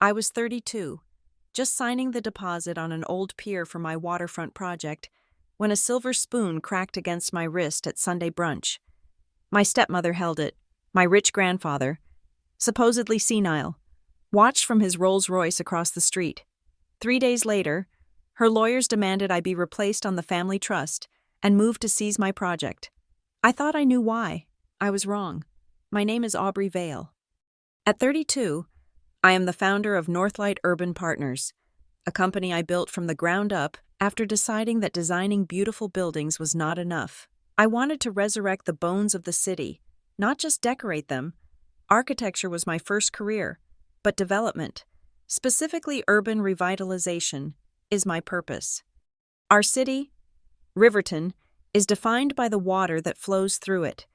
I was 32, just signing the deposit on an old pier for my waterfront project, when a silver spoon cracked against my wrist at Sunday brunch. My stepmother held it, my rich grandfather, supposedly senile, watched from his Rolls-Royce across the street. 3 days later, her lawyers demanded I be replaced on the family trust and moved to seize my project. I thought I knew why. I was wrong. My name is Aubrey Vale. At 32, I am the founder of Northlight Urban Partners, a company I built from the ground up after deciding that designing beautiful buildings was not enough. I wanted to resurrect the bones of the city, not just decorate them. Architecture was my first career, but development, specifically urban revitalization, is my purpose. Our city, Riverton, is defined by the water that flows through it,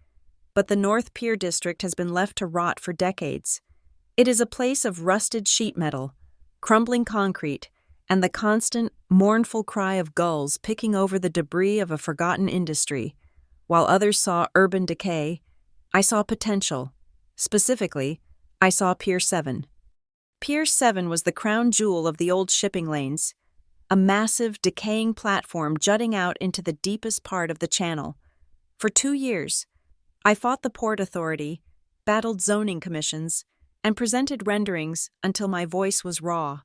but the North Pier District has been left to rot for decades. It is a place of rusted sheet metal, crumbling concrete, and the constant, mournful cry of gulls picking over the debris of a forgotten industry. While others saw urban decay, I saw potential. Specifically, I saw Pier 7. Pier 7 was the crown jewel of the old shipping lanes, a massive, decaying platform jutting out into the deepest part of the channel. For 2 years, I fought the Port Authority, battled zoning commissions, and presented renderings until my voice was raw.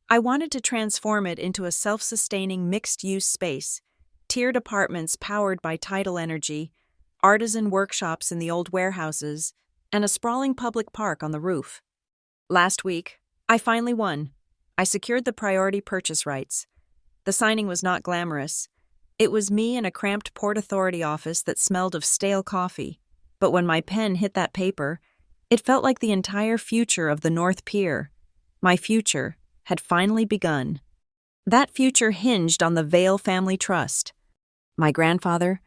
I wanted to transform it into a self-sustaining mixed-use space, tiered apartments powered by tidal energy, artisan workshops in the old warehouses, and a sprawling public park on the roof. Last week, I finally won. I secured the priority purchase rights. The signing was not glamorous. It was me in a cramped Port Authority office that smelled of stale coffee. But when my pen hit that paper, it felt like the entire future of the North Pier, my future, had finally begun. That future hinged on the Vale family trust. My grandfather,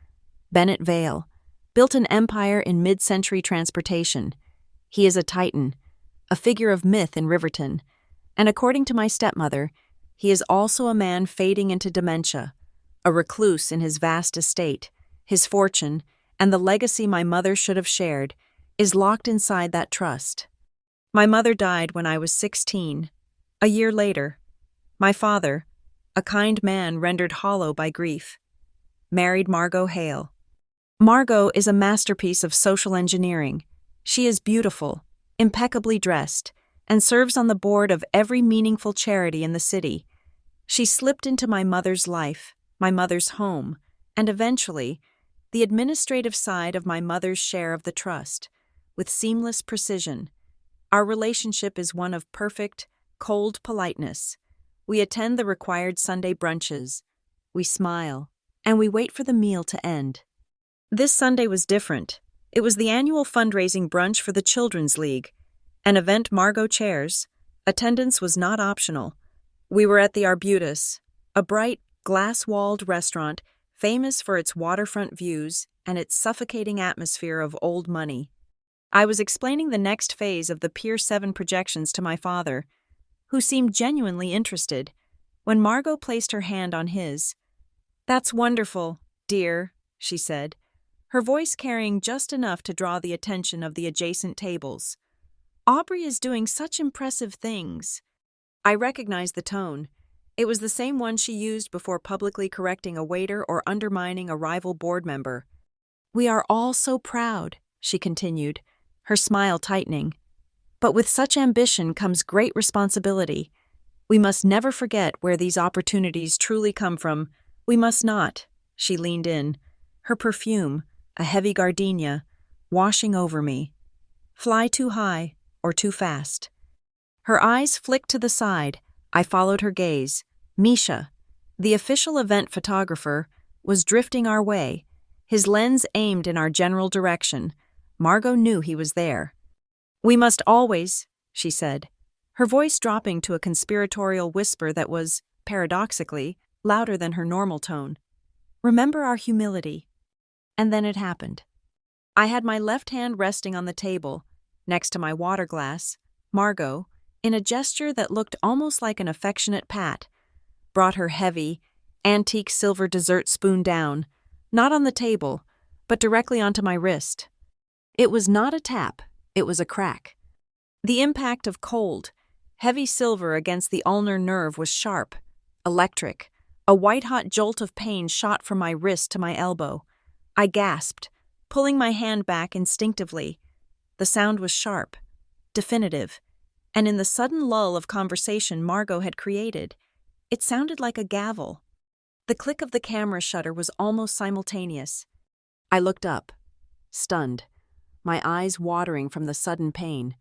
Bennett Vale, built an empire in mid-century transportation. He is a titan, a figure of myth in Riverton, and according to my stepmother, he is also a man fading into dementia, a recluse in his vast estate. His fortune, and the legacy my mother should have shared, is locked inside that trust. My mother died when I was 16. A year later, my father, a kind man rendered hollow by grief, married Margot Hale. Margot is a masterpiece of social engineering. She is beautiful, impeccably dressed, and serves on the board of every meaningful charity in the city. She slipped into my mother's life, my mother's home, and eventually, the administrative side of my mother's share of the trust, with seamless precision. Our relationship is one of perfect, cold politeness. We attend the required Sunday brunches. We smile, and we wait for the meal to end. This Sunday was different. It was the annual fundraising brunch for the Children's League, an event Margot chairs. Attendance was not optional. We were at the Arbutus, a bright, glass-walled restaurant famous for its waterfront views and its suffocating atmosphere of old money. I was explaining the next phase of the Pier 7 projections to my father, who seemed genuinely interested, when Margot placed her hand on his. "That's wonderful, dear," she said, her voice carrying just enough to draw the attention of the adjacent tables. "Aubrey is doing such impressive things." I recognized the tone. It was the same one she used before publicly correcting a waiter or undermining a rival board member. "We are all so proud," she continued, her smile tightening. "But with such ambition comes great responsibility. We must never forget where these opportunities truly come from. We must not." She leaned in, her perfume, a heavy gardenia, washing over me. "Fly too high or too fast." Her eyes flicked to the side. I followed her gaze. Misha, the official event photographer, was drifting our way, his lens aimed in our general direction. Margot knew he was there. "We must always," she said, her voice dropping to a conspiratorial whisper that was, paradoxically, louder than her normal tone, "remember our humility." And then it happened. I had my left hand resting on the table, next to my water glass. Margot, in a gesture that looked almost like an affectionate pat, brought her heavy, antique silver dessert spoon down, not on the table, but directly onto my wrist. It was not a tap, it was a crack. The impact of cold, Heavy silver against the ulnar nerve was sharp, electric. A white-hot jolt of pain shot from my wrist to my elbow. I gasped, pulling my hand back instinctively. The sound was sharp, definitive, and in the sudden lull of conversation Margot had created, it sounded like a gavel. The click of the camera shutter was almost simultaneous. I looked up, stunned, my eyes watering from the sudden pain.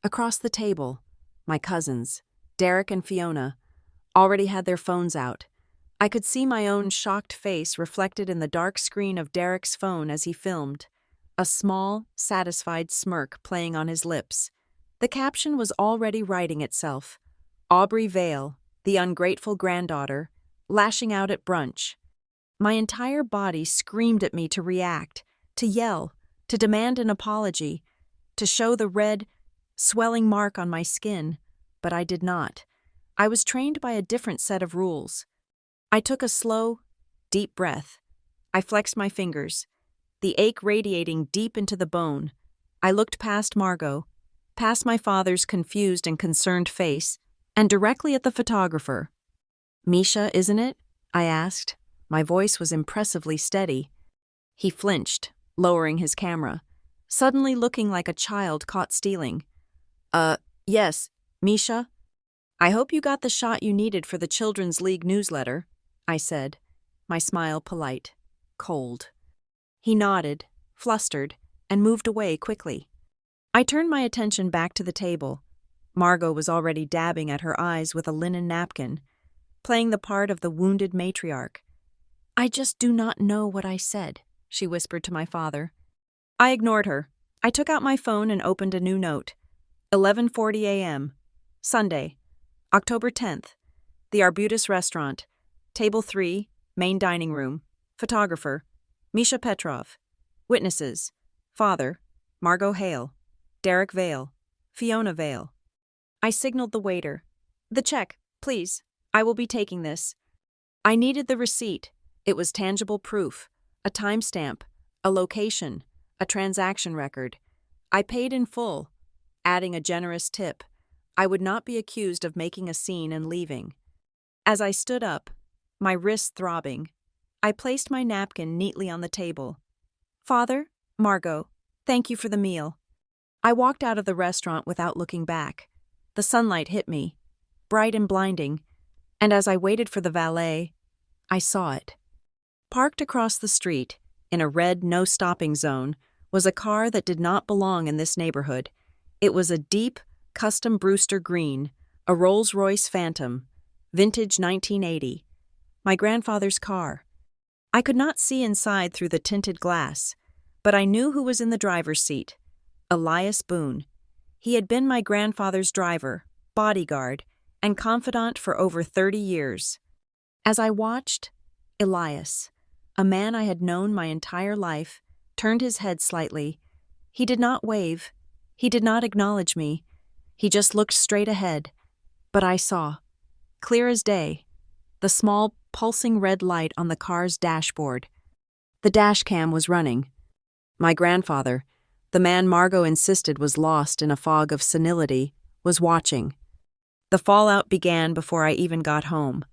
Across the table, my cousins, Derek and Fiona, already had their phones out. I could see my own shocked face reflected in the dark screen of Derek's phone as he filmed, a small, satisfied smirk playing on his lips. The caption was already writing itself. Aubrey Vale, the ungrateful granddaughter, lashing out at brunch. My entire body screamed at me to react, to yell, to demand an apology, to show the red, swelling mark on my skin, but I did not. I was trained by a different set of rules. I took a slow, deep breath. I flexed my fingers, the ache radiating deep into the bone. I looked past Margot, past my father's confused and concerned face, and directly at the photographer. "Misha, isn't it?" I asked. My voice was impressively steady. He flinched, lowering his camera, suddenly looking like a child caught stealing. Yes, Misha. I hope you got the shot you needed for the Children's League newsletter," I said, my smile polite, cold. He nodded, flustered, and moved away quickly. I turned my attention back to the table. Margot was already dabbing at her eyes with a linen napkin, playing the part of the wounded matriarch. "I just do not know what I said," she whispered to my father. I ignored her. I took out my phone and opened a new note. 11:40 a.m. Sunday, October 10th. The Arbutus Restaurant. Table 3, main dining room. Photographer, Misha Petrov. Witnesses, Father, Margot Hale, Derek Vale, Fiona Vale. I signaled the waiter. "The check, please. I will be taking this." I needed the receipt. It was tangible proof, a timestamp, a location, a transaction record. I paid in full, adding a generous tip. I would not be accused of making a scene and leaving. As I stood up, my wrists throbbing, I placed my napkin neatly on the table. "Father, Margot, thank you for the meal." I walked out of the restaurant without looking back. The sunlight hit me, bright and blinding, and as I waited for the valet, I saw it. Parked across the street, in a red no-stopping zone, was a car that did not belong in this neighborhood. It was a deep, custom Brewster green, a Rolls-Royce Phantom, vintage 1980. My grandfather's car. I could not see inside through the tinted glass, but I knew who was in the driver's seat. Elias Boone. He had been my grandfather's driver, bodyguard, and confidant for over 30 years. As I watched, Elias, a man I had known my entire life, turned his head slightly. He did not wave. He did not acknowledge me. He just looked straight ahead. But I saw, clear as day, the small, pulsing red light on the car's dashboard. The dash cam was running. My grandfather, the man Margot insisted was lost in a fog of senility, was watching. The fallout began before I even got home.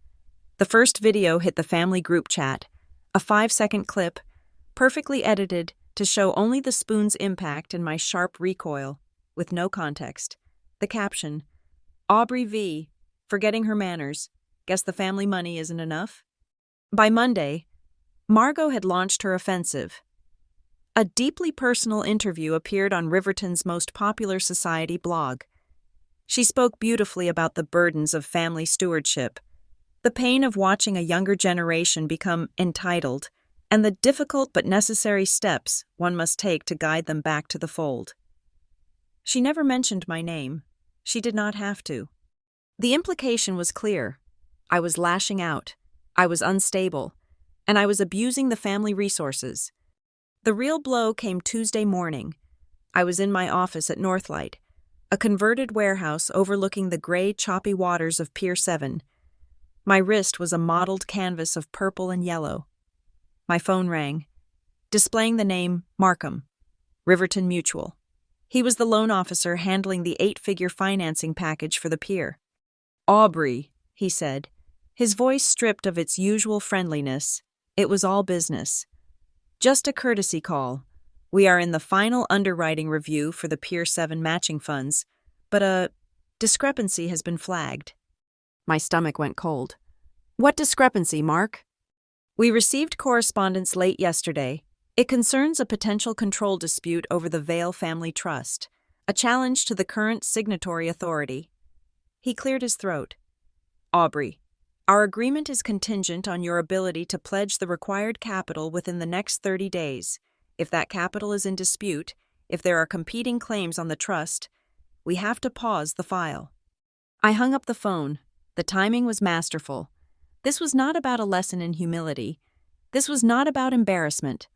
The first video hit the family group chat, a 5-second clip, perfectly edited to show only the spoon's impact and my sharp recoil, with no context. The caption, "Aubrey V, forgetting her manners, guess the family money isn't enough?" By Monday, Margot had launched her offensive. A deeply personal interview appeared on Riverton's most popular society blog. She spoke beautifully about the burdens of family stewardship, the pain of watching a younger generation become entitled, and the difficult but necessary steps one must take to guide them back to the fold. She never mentioned my name. She did not have to. The implication was clear. I was lashing out, I was unstable, and I was abusing the family resources. The real blow came Tuesday morning. I was in my office at Northlight, a converted warehouse overlooking the gray, choppy waters of Pier 7. My wrist was a mottled canvas of purple and yellow. My phone rang, displaying the name Markham, Riverton Mutual. He was the loan officer handling the 8-figure financing package for the pier. "Aubrey," he said, his voice stripped of its usual friendliness. It was all business. "Just a courtesy call. We are in the final underwriting review for the Pier 7 matching funds, but a discrepancy has been flagged." My stomach went cold. "What discrepancy, Mark?" "We received correspondence late yesterday. It concerns a potential control dispute over the Vale Family Trust, a challenge to the current signatory authority." He cleared his throat. "Aubrey, our agreement is contingent on your ability to pledge the required capital within the next 30 days. If that capital is in dispute, if there are competing claims on the trust, we have to pause the file." I hung up the phone. The timing was masterful. This was not about a lesson in humility. This was not about embarrassment.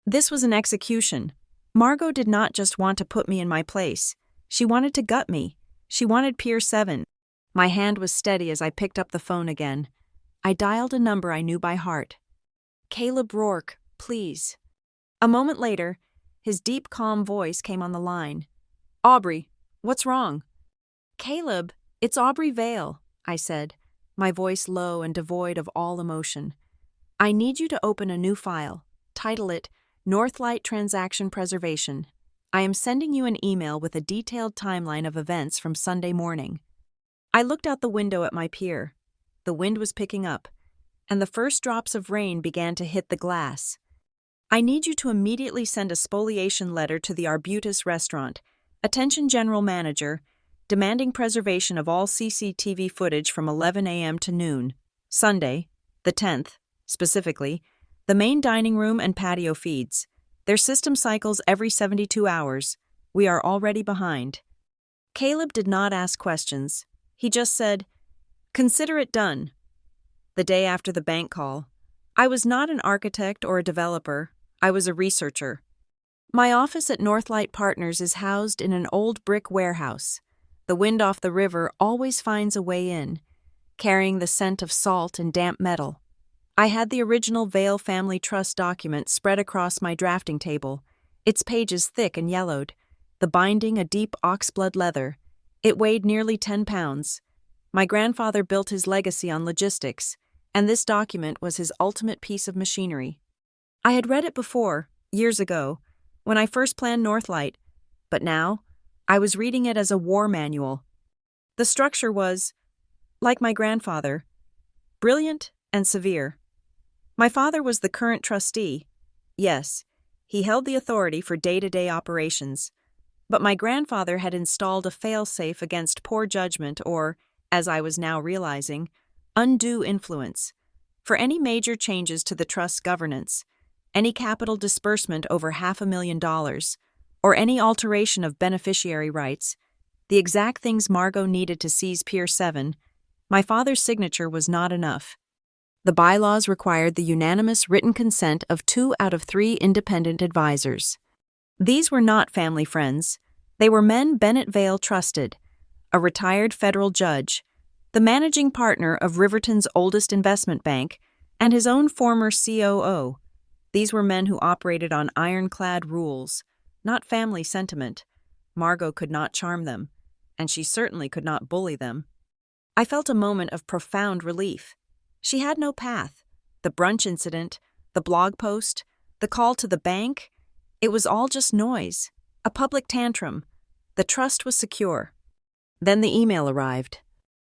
This was an execution. Margot did not just want to put me in my place. She wanted to gut me. She wanted Pier 7. My hand was steady as I picked up the phone again. I dialed a number I knew by heart. "Caleb Rourke, please." A moment later, his deep, calm voice came on the line. "Aubrey, what's wrong?" "Caleb, it's Aubrey Vale," I said, my voice low and devoid of all emotion. "I need you to open a new file. Title it Northlight Transaction Preservation. I am sending you an email with a detailed timeline of events from Sunday morning." I looked out the window at my pier. The wind was picking up, and the first drops of rain began to hit the glass. "I need you to immediately send a spoliation letter to the Arbutus restaurant. Attention General Manager, demanding preservation of all CCTV footage from 11 a.m. to noon, Sunday, the 10th, specifically, the main dining room and patio feeds. Their system cycles every 72 hours. We are already behind." Caleb did not ask questions. He just said, "Consider it done." The day after the bank call, I was not an architect or a developer. I was a researcher. My office at Northlight Partners is housed in an old brick warehouse. The wind off the river always finds a way in, carrying the scent of salt and damp metal. I had the original Vale Family Trust document spread across my drafting table, its pages thick and yellowed, the binding a deep oxblood leather. It weighed nearly 10 pounds. My grandfather built his legacy on logistics, and this document was his ultimate piece of machinery. I had read it before, years ago, when I first planned Northlight, but now I was reading it as a war manual. The structure was, like my grandfather, brilliant and severe. My father was the current trustee. Yes, he held the authority for day-to-day operations. But my grandfather had installed a fail-safe against poor judgment or, as I was now realizing, undue influence. For any major changes to the trust's governance, any capital disbursement over $500,000, or any alteration of beneficiary rights, the exact things Margot needed to seize Pier 7, my father's signature was not enough. The bylaws required the unanimous written consent of 2 out of 3 independent advisors. These were not family friends. They were men Bennett Vale trusted, a retired federal judge, the managing partner of Riverton's oldest investment bank, and his own former COO. These were men who operated on ironclad rules, not family sentiment. Margot could not charm them, and she certainly could not bully them. I felt a moment of profound relief. She had no path. The brunch incident, the blog post, the call to the bank, it was all just noise, a public tantrum. The trust was secure. Then the email arrived.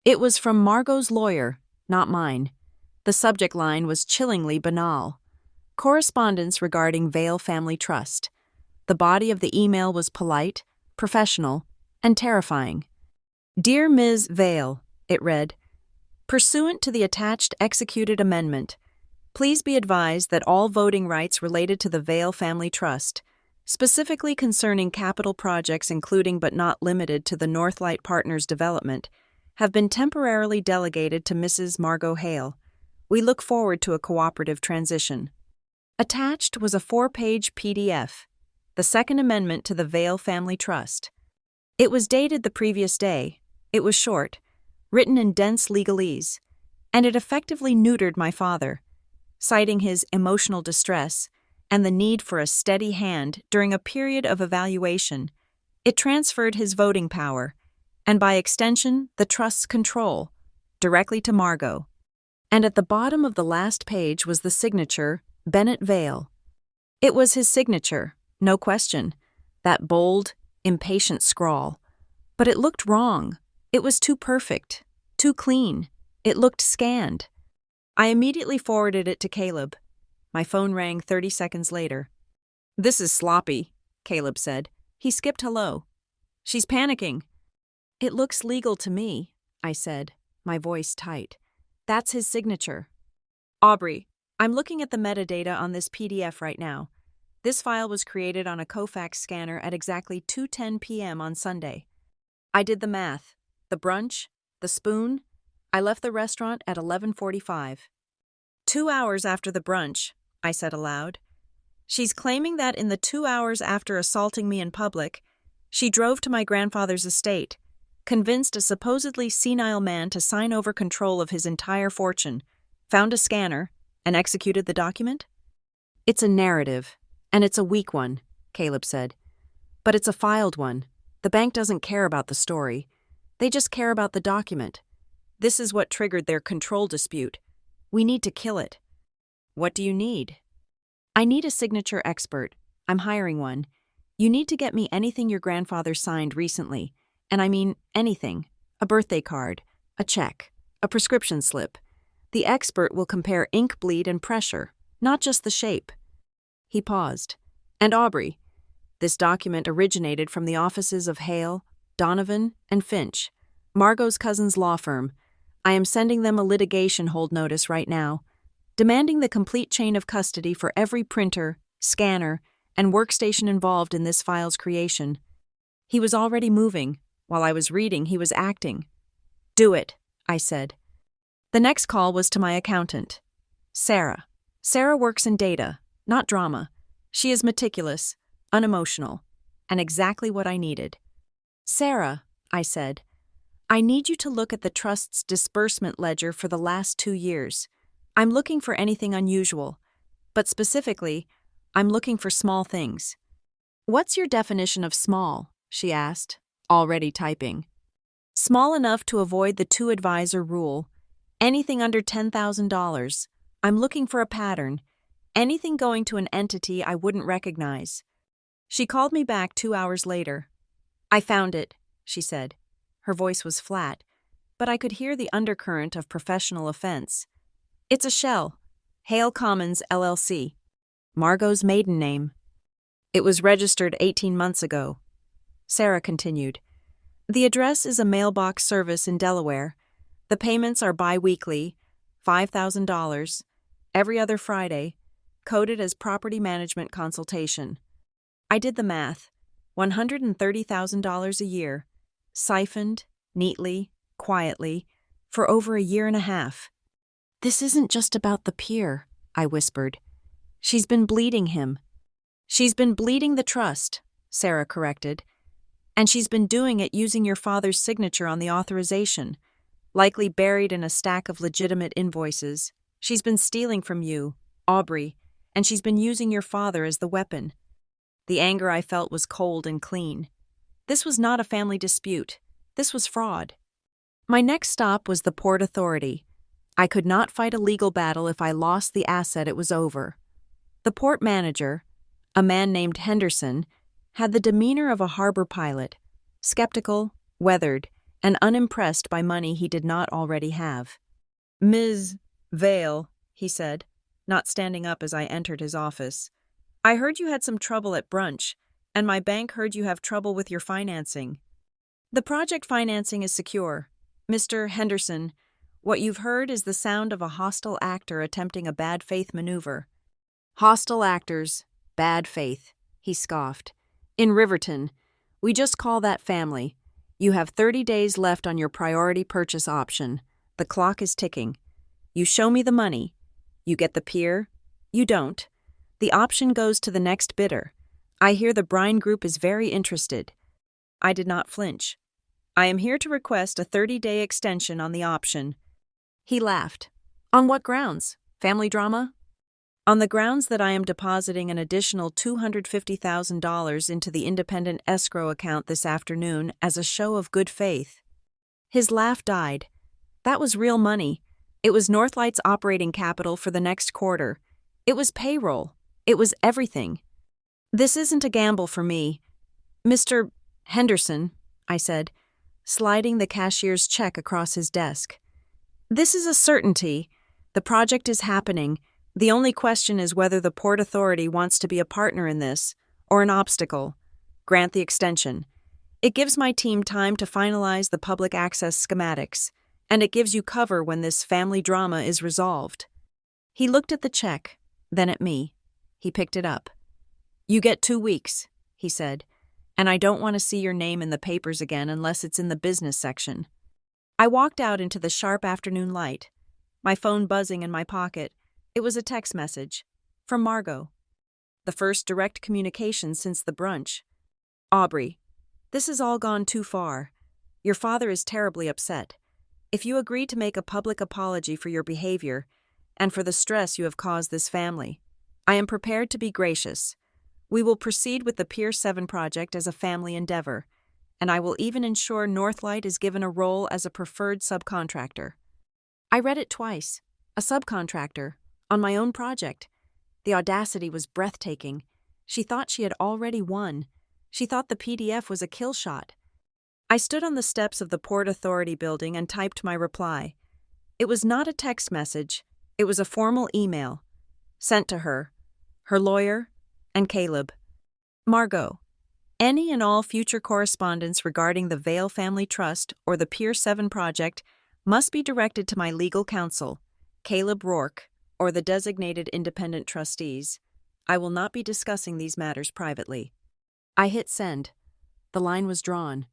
It was from Margot's lawyer, not mine. The subject line was chillingly banal. Correspondence regarding Vale Family Trust. The body of the email was polite, professional, and terrifying. "Dear Ms. Vale," it read, "pursuant to the attached executed amendment, please be advised that all voting rights related to the Vale Family Trust, specifically concerning capital projects including but not limited to the Northlight Partners development, have been temporarily delegated to Mrs. Margot Hale. We look forward to a cooperative transition." Attached was a 4-page PDF, the Second Amendment to the Vale Family Trust. It was dated the previous day. It was short, written in dense legalese, and it effectively neutered my father, citing his emotional distress and the need for a steady hand during a period of evaluation. It transferred his voting power, and by extension, the trust's control, directly to Margot. And at the bottom of the last page was the signature, Bennett Vale. It was his signature, no question, that bold, impatient scrawl. But it looked wrong. It was too perfect, too clean. It looked scanned. I immediately forwarded it to Caleb. My phone rang 30 seconds later. "This is sloppy," Caleb said. He skipped hello. "She's panicking." "It looks legal to me," I said, my voice tight. "That's his signature." "Aubrey, I'm looking at the metadata on this PDF right now. This file was created on a Kofax scanner at exactly 2:10 p.m. on Sunday. I did the math. The brunch, the spoon. I left the restaurant at 11:45. 2 hours after the brunch," I said aloud. "She's claiming that in the 2 hours after assaulting me in public, she drove to my grandfather's estate, convinced a supposedly senile man to sign over control of his entire fortune, found a scanner, and executed the document?" "It's a narrative, and it's a weak one," Caleb said. "But it's a filed one. The bank doesn't care about the story. They just care about the document. This is what triggered their control dispute. We need to kill it." "What do you need?" "I need a signature expert. I'm hiring one. You need to get me anything your grandfather signed recently. And I mean anything. A birthday card, a check, a prescription slip. The expert will compare ink bleed and pressure, not just the shape." He paused. "And Aubrey, this document originated from the offices of Hale, Donovan, and Finch, Margot's cousin's law firm. I am sending them a litigation hold notice right now, demanding the complete chain of custody for every printer, scanner, and workstation involved in this file's creation." He was already moving. While I was reading, he was acting. "Do it," I said. The next call was to my accountant, Sarah. Sarah works in data, not drama. She is meticulous, unemotional, and exactly what I needed. "Sarah," I said, "I need you to look at the trust's disbursement ledger for the last 2 years. I'm looking for anything unusual, but specifically, I'm looking for small things." "What's your definition of small?" she asked, already typing. "Small enough to avoid the 2-advisor rule. Anything under $10,000. I'm looking for a pattern. Anything going to an entity I wouldn't recognize." She called me back 2 hours later. "I found it," she said. Her voice was flat, but I could hear the undercurrent of professional offense. "It's a shell. Hale Commons, LLC. Margot's maiden name. It was registered 18 months ago." Sarah continued. "The address is a mailbox service in Delaware. The payments are bi-weekly, $5,000, every other Friday, coded as property management consultation. I did the math. $130,000 a year, siphoned, neatly, quietly, for over a year and a half." "This isn't just about the peer," I whispered. "She's been bleeding him." "She's been bleeding the trust," Sarah corrected. "And she's been doing it using your father's signature on the authorization, likely buried in a stack of legitimate invoices. She's been stealing from you, Aubrey, and she's been using your father as the weapon." The anger I felt was cold and clean. This was not a family dispute. This was fraud. My next stop was the Port Authority. I could not fight a legal battle if I lost the asset it was over. The port manager, a man named Henderson, had the demeanor of a harbor pilot, skeptical, weathered, and unimpressed by money he did not already have. "Ms. Vale," he said, not standing up as I entered his office. "I heard you had some trouble at brunch, and my bank heard you have trouble with your financing. The project financing is secure. Mr. Henderson, what you've heard is the sound of a hostile actor attempting a bad faith maneuver." "Hostile actors, bad faith," he scoffed. "In Riverton, we just call that family. You have 30 days left on your priority purchase option. The clock is ticking. You show me the money. You get the pier. You don't. The option goes to the next bidder. I hear the Brine Group is very interested." I did not flinch. "I am here to request a 30-day extension on the option." He laughed. "On what grounds? Family drama?" On the grounds that I am depositing an additional $250,000 into the independent escrow account this afternoon as a show of good faith." His laugh died. That was real money. It was Northlight's operating capital for the next quarter. It was payroll. It was everything. "This isn't a gamble for me. Mr. Henderson," I said, sliding the cashier's check across his desk. "This is a certainty. The project is happening. The only question is whether the Port Authority wants to be a partner in this, or an obstacle. Grant the extension. It gives my team time to finalize the public access schematics, and it gives you cover when this family drama is resolved." He looked at the check, then at me. He picked it up. "You get 2 weeks," he said, "and I don't want to see your name in the papers again unless it's in the business section." I walked out into the sharp afternoon light, my phone buzzing in my pocket. It was a text message from Margot. The first direct communication since the brunch. "Aubrey, this has all gone too far. Your father is terribly upset. If you agree to make a public apology for your behavior and for the stress you have caused this family, I am prepared to be gracious. We will proceed with the Pier 7 project as a family endeavor, and I will even ensure Northlight is given a role as a preferred subcontractor." I read it twice. A subcontractor, on my own project. The audacity was breathtaking. She thought she had already won. She thought the PDF was a kill shot. I stood on the steps of the Port Authority building and typed my reply. It was not a text message. It was a formal email, sent to her, her lawyer, and Caleb. "Margot, any and all future correspondence regarding the Vale Family Trust or the Pier 7 project must be directed to my legal counsel, Caleb Rourke, or the designated independent trustees. I will not be discussing these matters privately." I hit send. The line was drawn.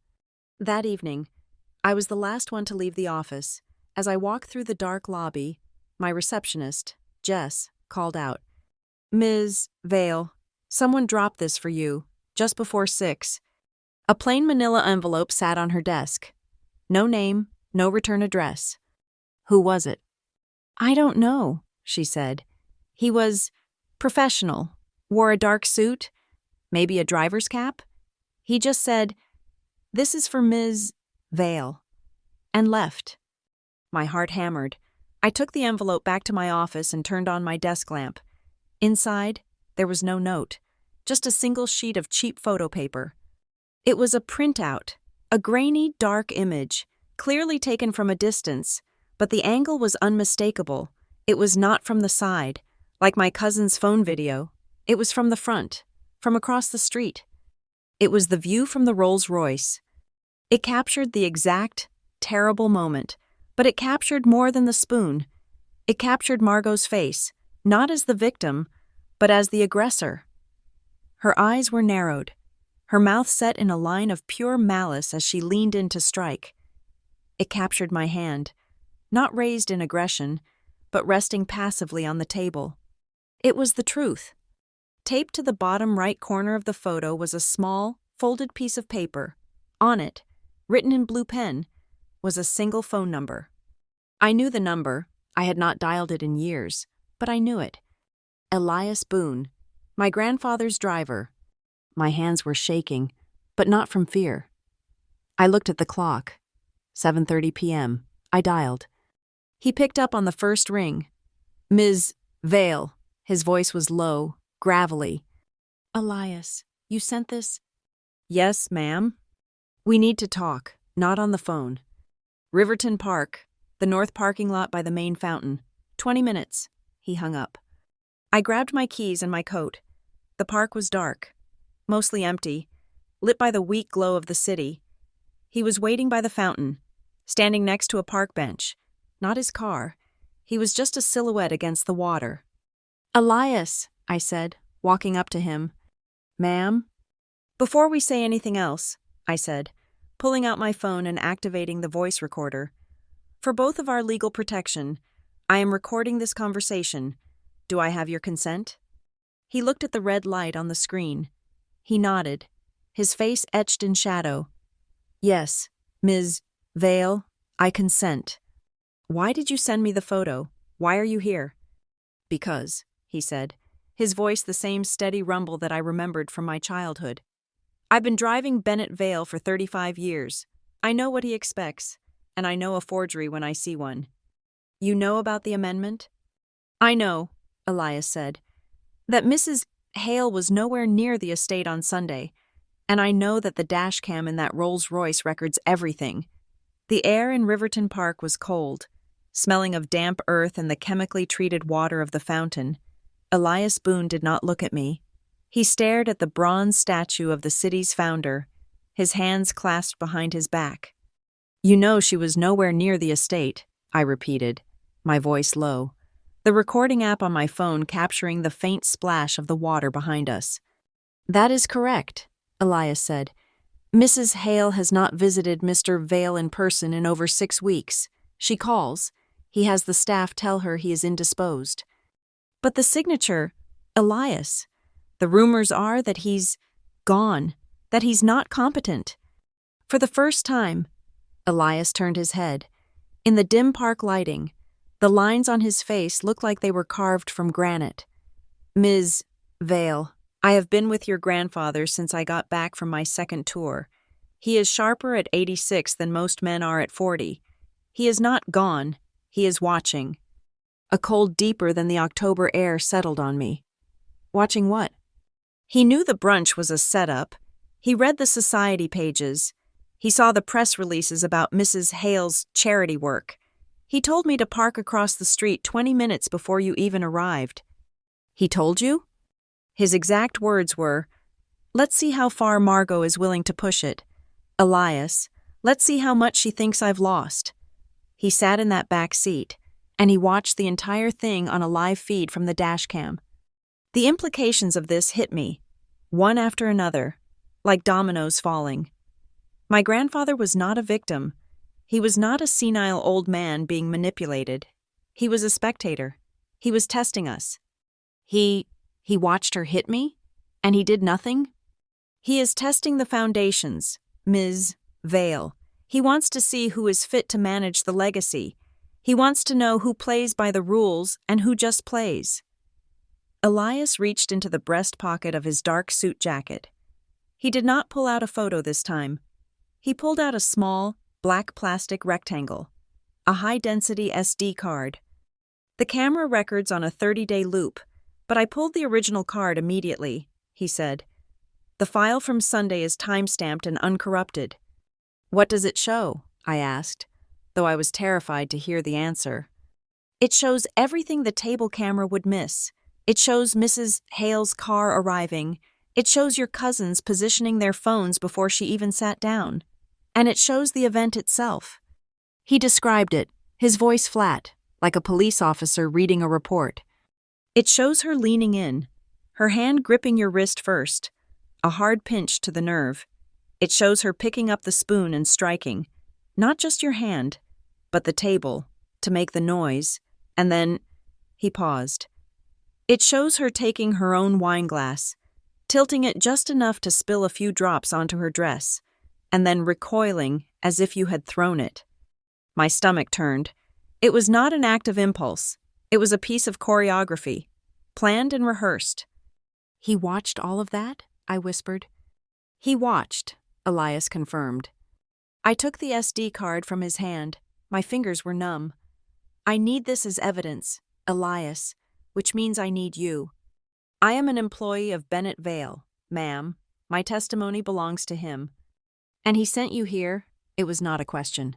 That evening, I was the last one to leave the office. As I walked through the dark lobby, my receptionist, Jess, called out, "Ms. Vale, someone dropped this for you, just before 6. A plain manila envelope sat on her desk. No name, no return address. Who was it?" "I don't know," she said. "He was professional, wore a dark suit, maybe a driver's cap. He just said, 'This is for Ms. Vale,' and left." My heart hammered. I took the envelope back to my office and turned on my desk lamp. Inside, there was no note, just a single sheet of cheap photo paper. It was a printout, a grainy, dark image, clearly taken from a distance, but the angle was unmistakable. It was not from the side, like my cousin's phone video. It was from the front, from across the street. It was the view from the Rolls-Royce. It captured the exact, terrible moment, but it captured more than the spoon. It captured Margot's face, not as the victim, but as the aggressor. Her eyes were narrowed, her mouth set in a line of pure malice as she leaned in to strike. It captured my hand, not raised in aggression, but resting passively on the table. It was the truth. Taped to the bottom right corner of the photo was a small, folded piece of paper. On it, written in blue pen, was a single phone number. I knew the number. I had not dialed it in years, but I knew it. Elias Boone, my grandfather's driver. My hands were shaking, but not from fear. I looked at the clock. 7:30 p.m. I dialed. He picked up on the first ring. "Ms. Vale." His voice was low, gravelly. "Elias, you sent this?" "Yes, ma'am." "We need to talk, not on the phone." "Riverton Park, the north parking lot by the main fountain. 20 minutes. He hung up. I grabbed my keys and my coat. The park was dark, mostly empty, lit by the weak glow of the city. He was waiting by the fountain, standing next to a park bench. Not his car. He was just a silhouette against the water. "Elias," I said, walking up to him. "Ma'am?" "Before we say anything else," I said, pulling out my phone and activating the voice recorder. "For both of our legal protection, I am recording this conversation. Do I have your consent?" He looked at the red light on the screen. He nodded, his face etched in shadow. "Yes, Ms. Vale, I consent." "Why did you send me the photo? Why are you here?" "Because," he said, his voice the same steady rumble that I remembered from my childhood. "I've been driving Bennett Vale for 35 years. I know what he expects, and I know a forgery when I see one." "You know about the amendment?" "I know," Elias said, "that Mrs. Hale was nowhere near the estate on Sunday, and I know that the dash cam in that Rolls-Royce records everything." The air in Riverton Park was cold, smelling of damp earth and the chemically treated water of the fountain. Elias Boone did not look at me. He stared at the bronze statue of the city's founder, his hands clasped behind his back. "You know she was nowhere near the estate," I repeated, my voice low, the recording app on my phone capturing the faint splash of the water behind us. "That is correct," Elias said. "Mrs. Hale has not visited Mr. Vale in person in over 6 weeks. She calls. He has the staff tell her he is indisposed." "But the signature, Elias, the rumors are that he's gone, that he's not competent." For the first time, Elias turned his head. In the dim park lighting, the lines on his face looked like they were carved from granite. "Ms. Vale, I have been with your grandfather since I got back from my second tour. He is sharper at 86 than most men are at 40. He is not gone, he is watching." A cold deeper than the October air settled on me. Watching what? He knew the brunch was a setup. He read the society pages. He saw the press releases about Mrs. Hale's charity work. He told me to park across the street 20 minutes before you even arrived. "He told you?" His exact words were, "Let's see how far Margot is willing to push it. Elias, let's see how much she thinks I've lost." He sat in that back seat, and he watched the entire thing on a live feed from the dashcam. The implications of this hit me, one after another, like dominoes falling. My grandfather was not a victim. He was not a senile old man being manipulated. He was a spectator. He was testing us. He watched her hit me, and he did nothing? He is testing the foundations, Ms. Vale. He wants to see who is fit to manage the legacy. He wants to know who plays by the rules and who just plays. Elias reached into the breast pocket of his dark suit jacket. He did not pull out a photo this time. He pulled out a small, black plastic rectangle, a high-density SD card. "The camera records on a 30-day loop, but I pulled the original card immediately," he said. "The file from Sunday is time-stamped and uncorrupted." "What does it show?" I asked, though I was terrified to hear the answer. "It shows everything the table camera would miss. It shows Mrs. Hale's car arriving. It shows your cousins positioning their phones before she even sat down. And it shows the event itself." He described it, his voice flat, like a police officer reading a report. "It shows her leaning in, her hand gripping your wrist first, a hard pinch to the nerve. It shows her picking up the spoon and striking, not just your hand, but the table, to make the noise, and then—" He paused. "It shows her taking her own wine glass, tilting it just enough to spill a few drops onto her dress, and then recoiling as if you had thrown it." My stomach turned. It was not an act of impulse. It was a piece of choreography, planned and rehearsed. "He watched all of that?" I whispered. "He watched," Elias confirmed. I took the SD card from his hand. My fingers were numb. "I need this as evidence, Elias, which means I need you. I am an employee of Bennett Vale, ma'am. My testimony belongs to him." "And he sent you here?" It was not a question.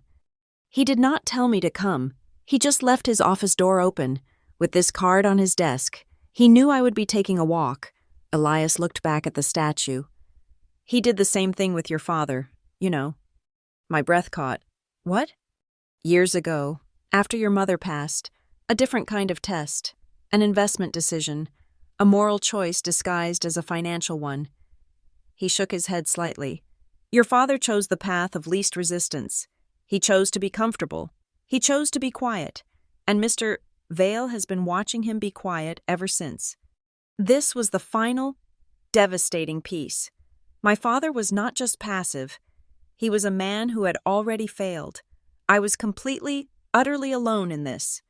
"He did not tell me to come. He just left his office door open, with this card on his desk. He knew I would be taking a walk." Elias looked back at the statue. "He did the same thing with your father, you know." My breath caught. "What?" "Years ago, after your mother passed, a different kind of test, an investment decision, a moral choice disguised as a financial one." He shook his head slightly. "Your father chose the path of least resistance. He chose to be comfortable. He chose to be quiet. And Mr. Vale has been watching him be quiet ever since." This was the final, devastating piece. My father was not just passive. He was a man who had already failed. I was completely, utterly alone in this.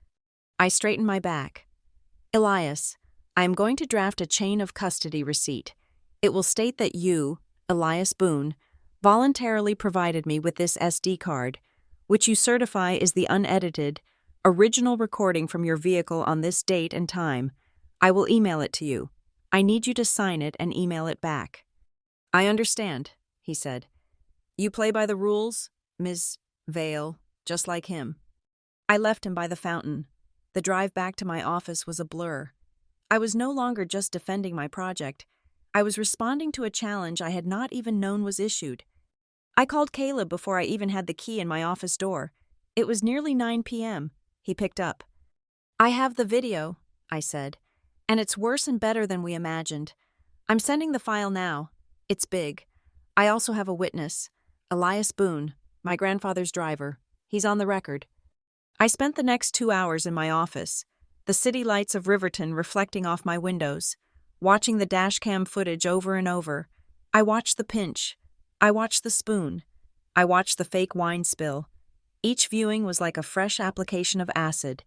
I straightened my back. "Elias, I am going to draft a chain of custody receipt. It will state that you, Elias Boone, voluntarily provided me with this SD card, which you certify is the unedited, original recording from your vehicle on this date and time. I will email it to you. I need you to sign it and email it back." "I understand," he said. "You play by the rules, Ms. Vale, just like him." I left him by the fountain. The drive back to my office was a blur. I was no longer just defending my project. I was responding to a challenge I had not even known was issued. I called Caleb before I even had the key in my office door. It was nearly 9 p.m. He picked up. "I have the video," I said, "and it's worse and better than we imagined. I'm sending the file now. It's big. I also have a witness, Elias Boone, my grandfather's driver. He's on the record." I spent the next 2 hours in my office, the city lights of Riverton reflecting off my windows, watching the dashcam footage over and over. I watched the pinch. I watched the spoon. I watched the fake wine spill. Each viewing was like a fresh application of acid.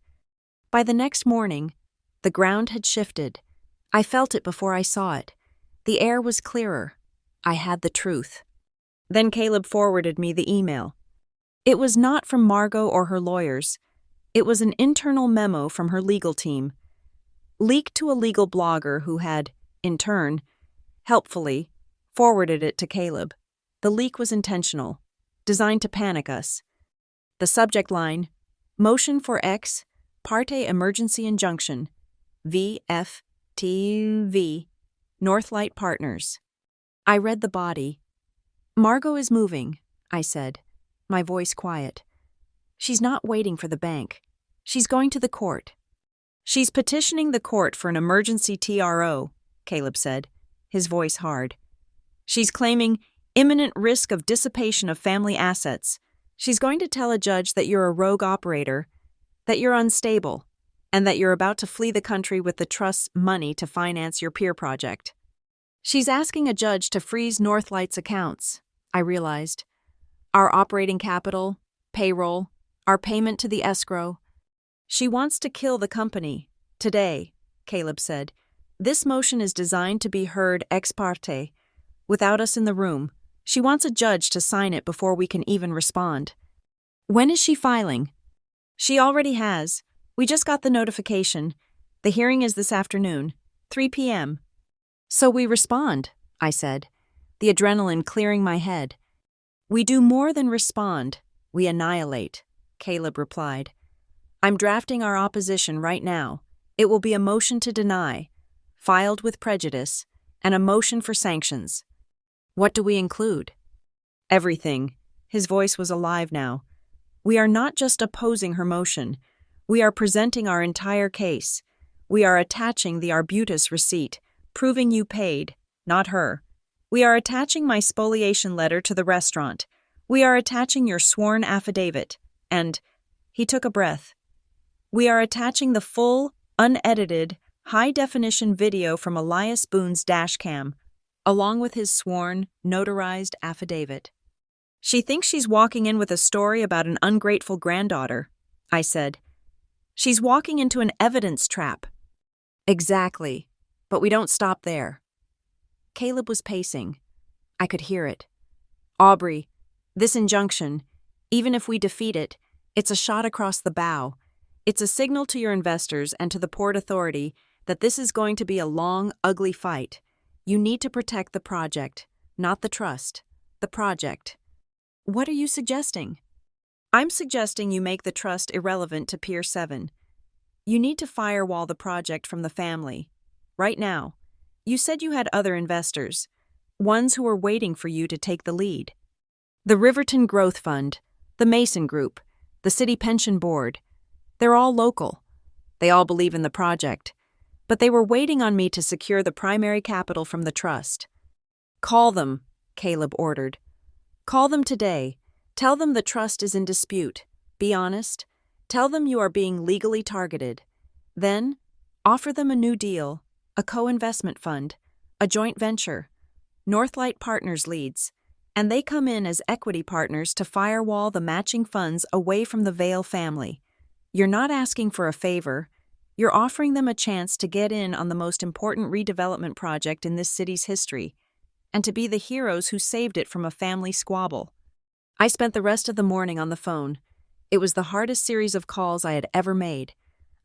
By the next morning, the ground had shifted. I felt it before I saw it. The air was clearer. I had the truth. Then Caleb forwarded me the email. It was not from Margot or her lawyers. It was an internal memo from her legal team, leaked to a legal blogger who had, in turn, helpfully, forwarded it to Caleb. The leak was intentional, designed to panic us. The subject line, "Motion for ex parte emergency injunction, VFTV, Northlight Partners." I read the body. "Margot is moving," I said, my voice quiet. "She's not waiting for the bank. She's going to the court." "She's petitioning the court for an emergency TRO," Caleb said, his voice hard. "She's claiming imminent risk of dissipation of family assets. She's going to tell a judge that you're a rogue operator, that you're unstable, and that you're about to flee the country with the trust's money to finance your peer project. She's asking a judge to freeze Northlight's accounts," I realized. "Our operating capital, payroll, our payment to the escrow. She wants to kill the company. Today," Caleb said. "This motion is designed to be heard ex parte, without us in the room. She wants a judge to sign it before we can even respond." "When is she filing?" "She already has. We just got the notification. The hearing is this afternoon, 3 p.m. "So we respond," I said, the adrenaline clearing my head. "We do more than respond. We annihilate," Caleb replied. "I'm drafting our opposition right now. It will be a motion to deny, filed with prejudice, and a motion for sanctions." "What do we include?" "Everything." His voice was alive now. "We are not just opposing her motion. We are presenting our entire case. We are attaching the arbutus receipt, proving you paid, not her. We are attaching my spoliation letter to the restaurant. We are attaching your sworn affidavit. And," he took a breath, "we are attaching the full, unedited, high-definition video from Elias Boone's dashcam, along with his sworn, notarized affidavit." "She thinks she's walking in with a story about an ungrateful granddaughter," I said. "She's walking into an evidence trap." "Exactly. But we don't stop there." Caleb was pacing. I could hear it. "Aubrey, this injunction, even if we defeat it, it's a shot across the bow. It's a signal to your investors and to the Port Authority that this is going to be a long, ugly fight. You need to protect the project, not the trust. The project." "What are you suggesting?" "I'm suggesting you make the trust irrelevant to Pier 7. You need to firewall the project from the family. Right now. You said you had other investors, ones who were waiting for you to take the lead. The Riverton Growth Fund, the Mason Group, the City Pension Board. They're all local. They all believe in the project. But they were waiting on me to secure the primary capital from the trust." "Call them," Caleb ordered. "Call them today. Tell them the trust is in dispute. Be honest. Tell them you are being legally targeted. Then, offer them a new deal, a co-investment fund, a joint venture. Northlight Partners leads, and they come in as equity partners to firewall the matching funds away from the Vale family. You're not asking for a favor. You're offering them a chance to get in on the most important redevelopment project in this city's history, and to be the heroes who saved it from a family squabble. I spent the rest of the morning on the phone. It was the hardest series of calls I had ever made.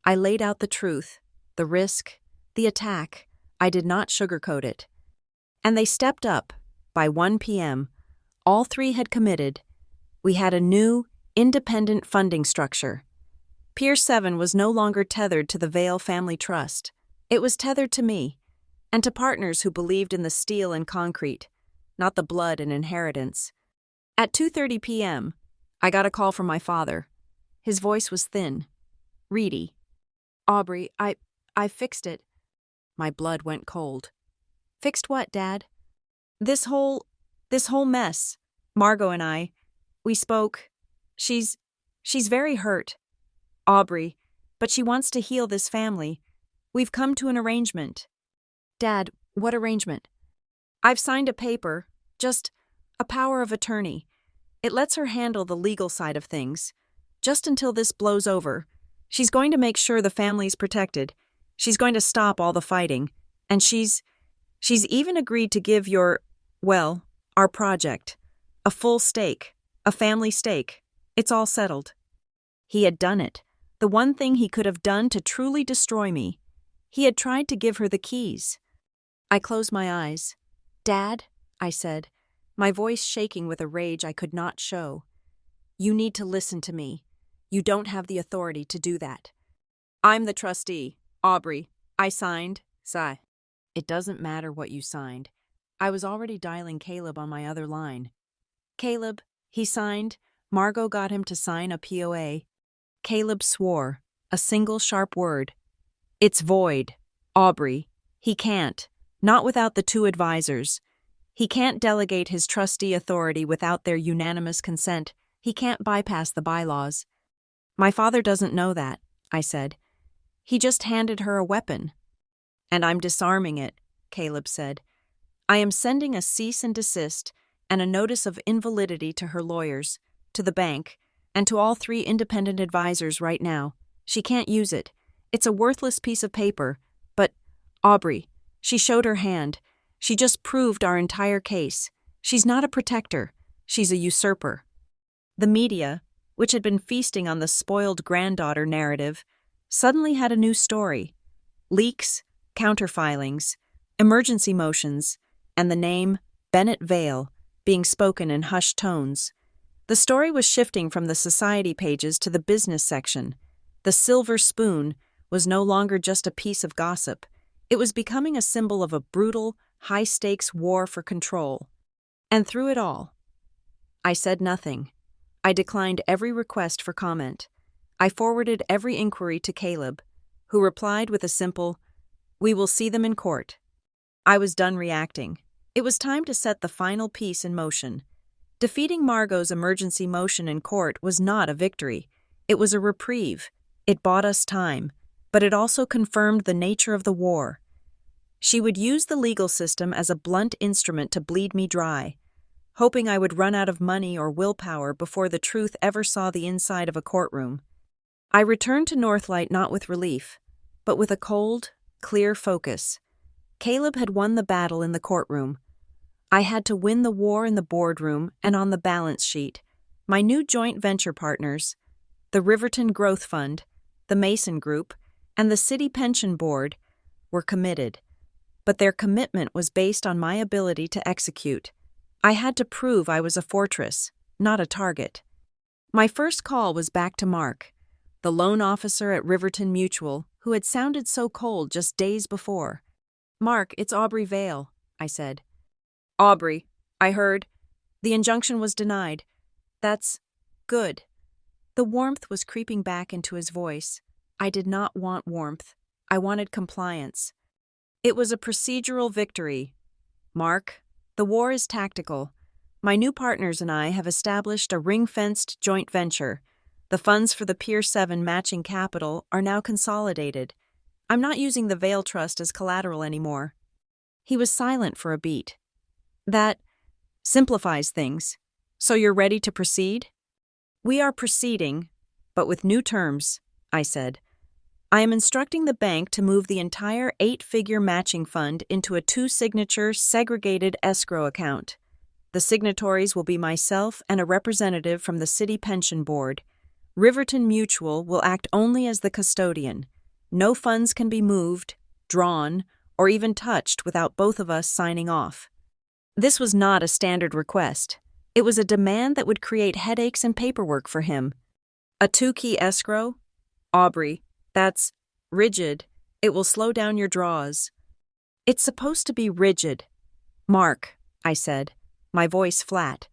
I laid out the truth, the risk, the attack. I did not sugarcoat it. And they stepped up. By 1 p.m., all three had committed. We had a new, independent funding structure. Pier 7 was no longer tethered to the Vale Family Trust. It was tethered to me, and to partners who believed in the steel and concrete, not the blood and inheritance. At 2:30 p.m., I got a call from my father. His voice was thin, reedy. "Aubrey, I fixed it." My blood went cold. "Fixed what, Dad?" This whole mess. Margot and I, we spoke. She's very hurt, Aubrey, but she wants to heal this family. We've come to an arrangement." "Dad, what arrangement?" "I've signed a paper, just a power of attorney. It lets her handle the legal side of things, just until this blows over. She's going to make sure the family's protected. She's going to stop all the fighting. And she's even agreed to give our project, a full stake, a family stake. It's all settled." He had done it. The one thing he could have done to truly destroy me. He had tried to give her the keys. I closed my eyes. "Dad," I said, my voice shaking with a rage I could not show. "You need to listen to me. You don't have the authority to do that." "I'm the trustee, Aubrey. I signed." Sigh. "It doesn't matter what you signed." I was already dialing Caleb on my other line. "Caleb," he signed. Margot got him to sign a POA. Caleb swore, a single sharp word. "It's void, Aubrey. He can't, not without the two advisors. He can't delegate his trustee authority without their unanimous consent. He can't bypass the bylaws." "My father doesn't know that," I said. "He just handed her a weapon." "And I'm disarming it," Caleb said. "I am sending a cease and desist and a notice of invalidity to her lawyers, to the bank, and to all three independent advisors right now. She can't use it. It's a worthless piece of paper. But, Aubrey, she showed her hand. She just proved our entire case. She's not a protector. She's a usurper." The media, which had been feasting on the spoiled granddaughter narrative, suddenly had a new story. Leaks, counterfilings, emergency motions, and the name Bennett Vale being spoken in hushed tones. The story was shifting from the society pages to the business section. The silver spoon was no longer just a piece of gossip. It was becoming a symbol of a brutal, high-stakes war for control. And through it all, I said nothing. I declined every request for comment. I forwarded every inquiry to Caleb, who replied with a simple, "We will see them in court." I was done reacting. It was time to set the final piece in motion. Defeating Margot's emergency motion in court was not a victory. It was a reprieve. It bought us time, but it also confirmed the nature of the war. She would use the legal system as a blunt instrument to bleed me dry, hoping I would run out of money or willpower before the truth ever saw the inside of a courtroom. I returned to Northlight not with relief, but with a cold, clear focus. Caleb had won the battle in the courtroom. I had to win the war in the boardroom and on the balance sheet. My new joint venture partners, the Riverton Growth Fund, the Mason Group, and the City Pension Board, were committed. But their commitment was based on my ability to execute. I had to prove I was a fortress, not a target. My first call was back to Mark, the loan officer at Riverton Mutual, who had sounded so cold just days before. "Mark, it's Aubrey Vale," I said. "Aubrey, I heard. The injunction was denied. That's good." The warmth was creeping back into his voice. I did not want warmth. I wanted compliance. "It was a procedural victory. Mark, the war is tactical. My new partners and I have established a ring-fenced joint venture. The funds for the Pier 7 matching capital are now consolidated. I'm not using the Vale Trust as collateral anymore." He was silent for a beat. "That simplifies things. So you're ready to proceed?" "We are proceeding, but with new terms," I said. I am instructing the bank to move the entire 8-figure matching fund into a 2-signature segregated escrow account. The signatories will be myself and a representative from the City Pension Board. Riverton Mutual will act only as the custodian. No funds can be moved, drawn, or even touched without both of us signing off. This was not a standard request. It was a demand that would create headaches and paperwork for him. A 2-key escrow? Aubrey, that's rigid. It will slow down your draws. It's supposed to be rigid. Mark, I said, my voice flat.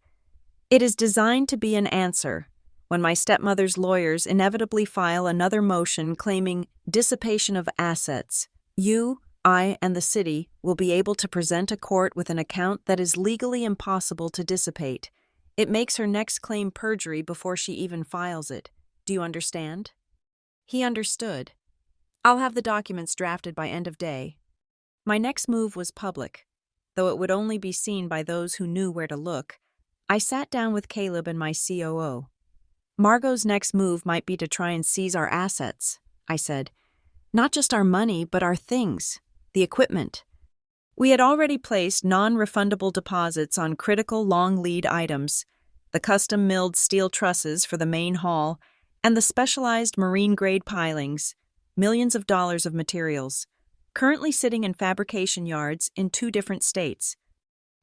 It is designed to be an answer when my stepmother's lawyers inevitably file another motion claiming dissipation of assets. You, I, and the city will be able to present a court with an account that is legally impossible to dissipate. It makes her next claim perjury before she even files it. Do you understand? He understood. I'll have the documents drafted by end of day. My next move was public. Though it would only be seen by those who knew where to look, I sat down with Caleb and my COO. Margot's next move might be to try and seize our assets, I said. Not just our money, but our things, the equipment. We had already placed non-refundable deposits on critical long lead items, the custom-milled steel trusses for the main hall, and the specialized marine-grade pilings, millions of dollars of materials, currently sitting in fabrication yards in 2 different states.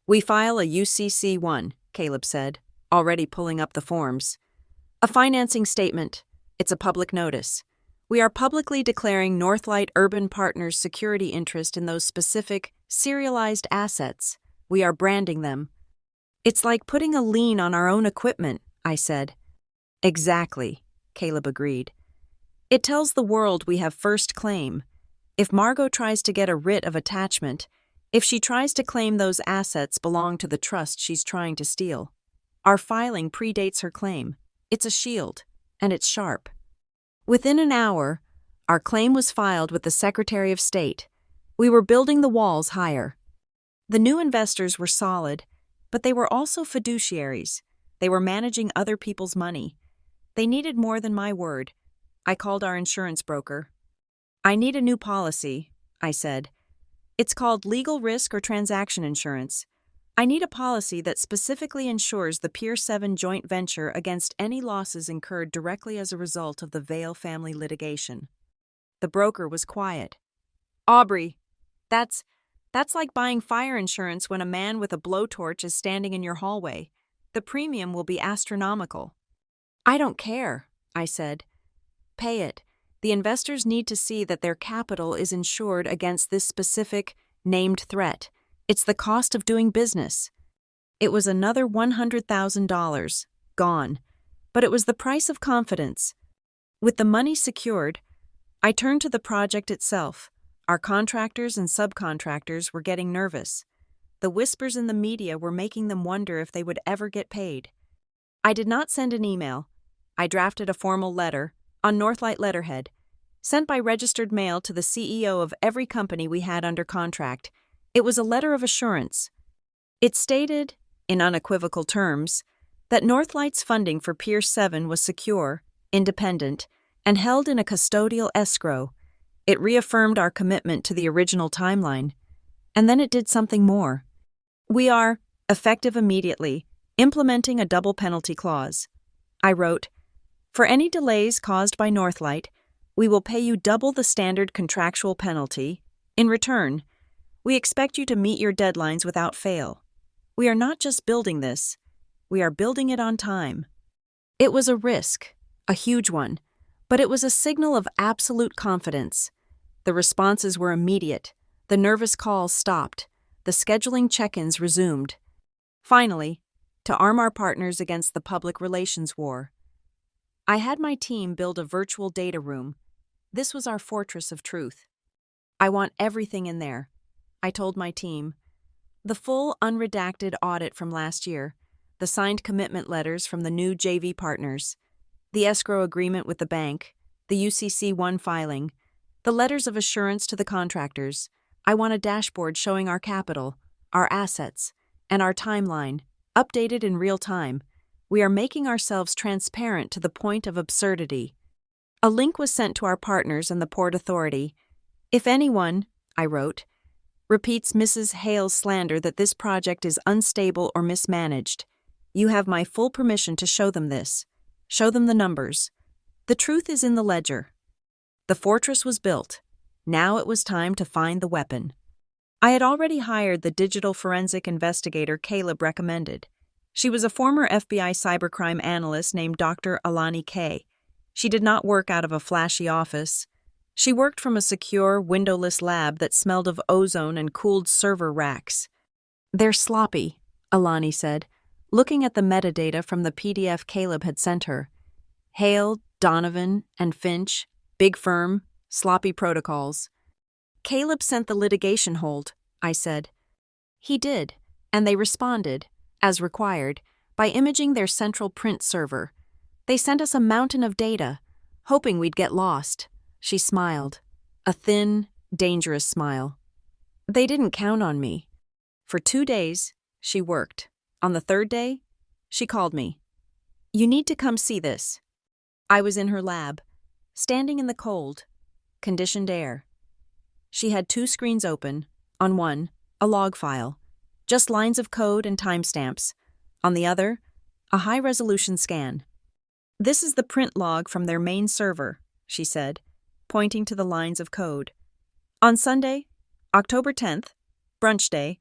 We file a UCC-1, Caleb said, already pulling up the forms. A financing statement. It's a public notice. We are publicly declaring Northlight Urban Partners' security interest in those specific, serialized assets. We are branding them. It's like putting a lien on our own equipment, I said. Exactly, Caleb agreed. It tells the world we have first claim. If Margot tries to get a writ of attachment, if she tries to claim those assets belong to the trust she's trying to steal, our filing predates her claim. It's a shield, and it's sharp. Within an hour, our claim was filed with the Secretary of State. We were building the walls higher. The new investors were solid, but they were also fiduciaries. They were managing other people's money. They needed more than my word. I called our insurance broker. I need a new policy, I said. It's called legal risk or transaction insurance. I need a policy that specifically insures the Pier 7 joint venture against any losses incurred directly as a result of the Vale family litigation. The broker was quiet. Aubrey, that's like buying fire insurance when a man with a blowtorch is standing in your hallway. The premium will be astronomical. I don't care, I said. Pay it. The investors need to see that their capital is insured against this specific, named threat. It's the cost of doing business. It was another $100,000, gone. But it was the price of confidence. With the money secured, I turned to the project itself. Our contractors and subcontractors were getting nervous. The whispers in the media were making them wonder if they would ever get paid. I did not send an email. I drafted a formal letter, on Northlight letterhead, sent by registered mail to the CEO of every company we had under contract. It was a letter of assurance. It stated, in unequivocal terms, that Northlight's funding for Pier 7 was secure, independent, and held in a custodial escrow. It reaffirmed our commitment to the original timeline. And then it did something more. We are, effective immediately, implementing a double penalty clause. I wrote, for any delays caused by Northlight, we will pay you double the standard contractual penalty. In return, we expect you to meet your deadlines without fail. We are not just building this, we are building it on time. It was a risk, a huge one, but it was a signal of absolute confidence. The responses were immediate. The nervous calls stopped. The scheduling check-ins resumed. Finally, to arm our partners against the public relations war, I had my team build a virtual data room. This was our fortress of truth. I want everything in there, I told my team. The full unredacted audit from last year, the signed commitment letters from the new JV partners, the escrow agreement with the bank, the UCC-1 filing, the letters of assurance to the contractors. I want a dashboard showing our capital, our assets, and our timeline, updated in real time. We are making ourselves transparent to the point of absurdity. A link was sent to our partners and the Port Authority. If anyone, I wrote, repeats Mrs. Hale's slander that this project is unstable or mismanaged, you have my full permission to show them this. Show them the numbers. The truth is in the ledger. The fortress was built. Now it was time to find the weapon. I had already hired the digital forensic investigator Caleb recommended. She was a former FBI cybercrime analyst named Dr. Alani Kay. She did not work out of a flashy office. She worked from a secure, windowless lab that smelled of ozone and cooled server racks. "They're sloppy," Alani said, looking at the metadata from the PDF Caleb had sent her. Hale, Donovan, and Finch, big firm, sloppy protocols. "Caleb sent the litigation hold," I said. He did, and they responded, as required, by imaging their central print server. They sent us a mountain of data, hoping we'd get lost. She smiled, a thin, dangerous smile. They didn't count on me. For 2 days, she worked. On the 3rd day, she called me. "You need to come see this." I was in her lab, standing in the cold, conditioned air. She had 2 screens open. On one, a log file, just lines of code and timestamps. On the other, a high-resolution scan. "This is the print log from their main server," she said, pointing to the lines of code. "On Sunday, October 10th, brunch day,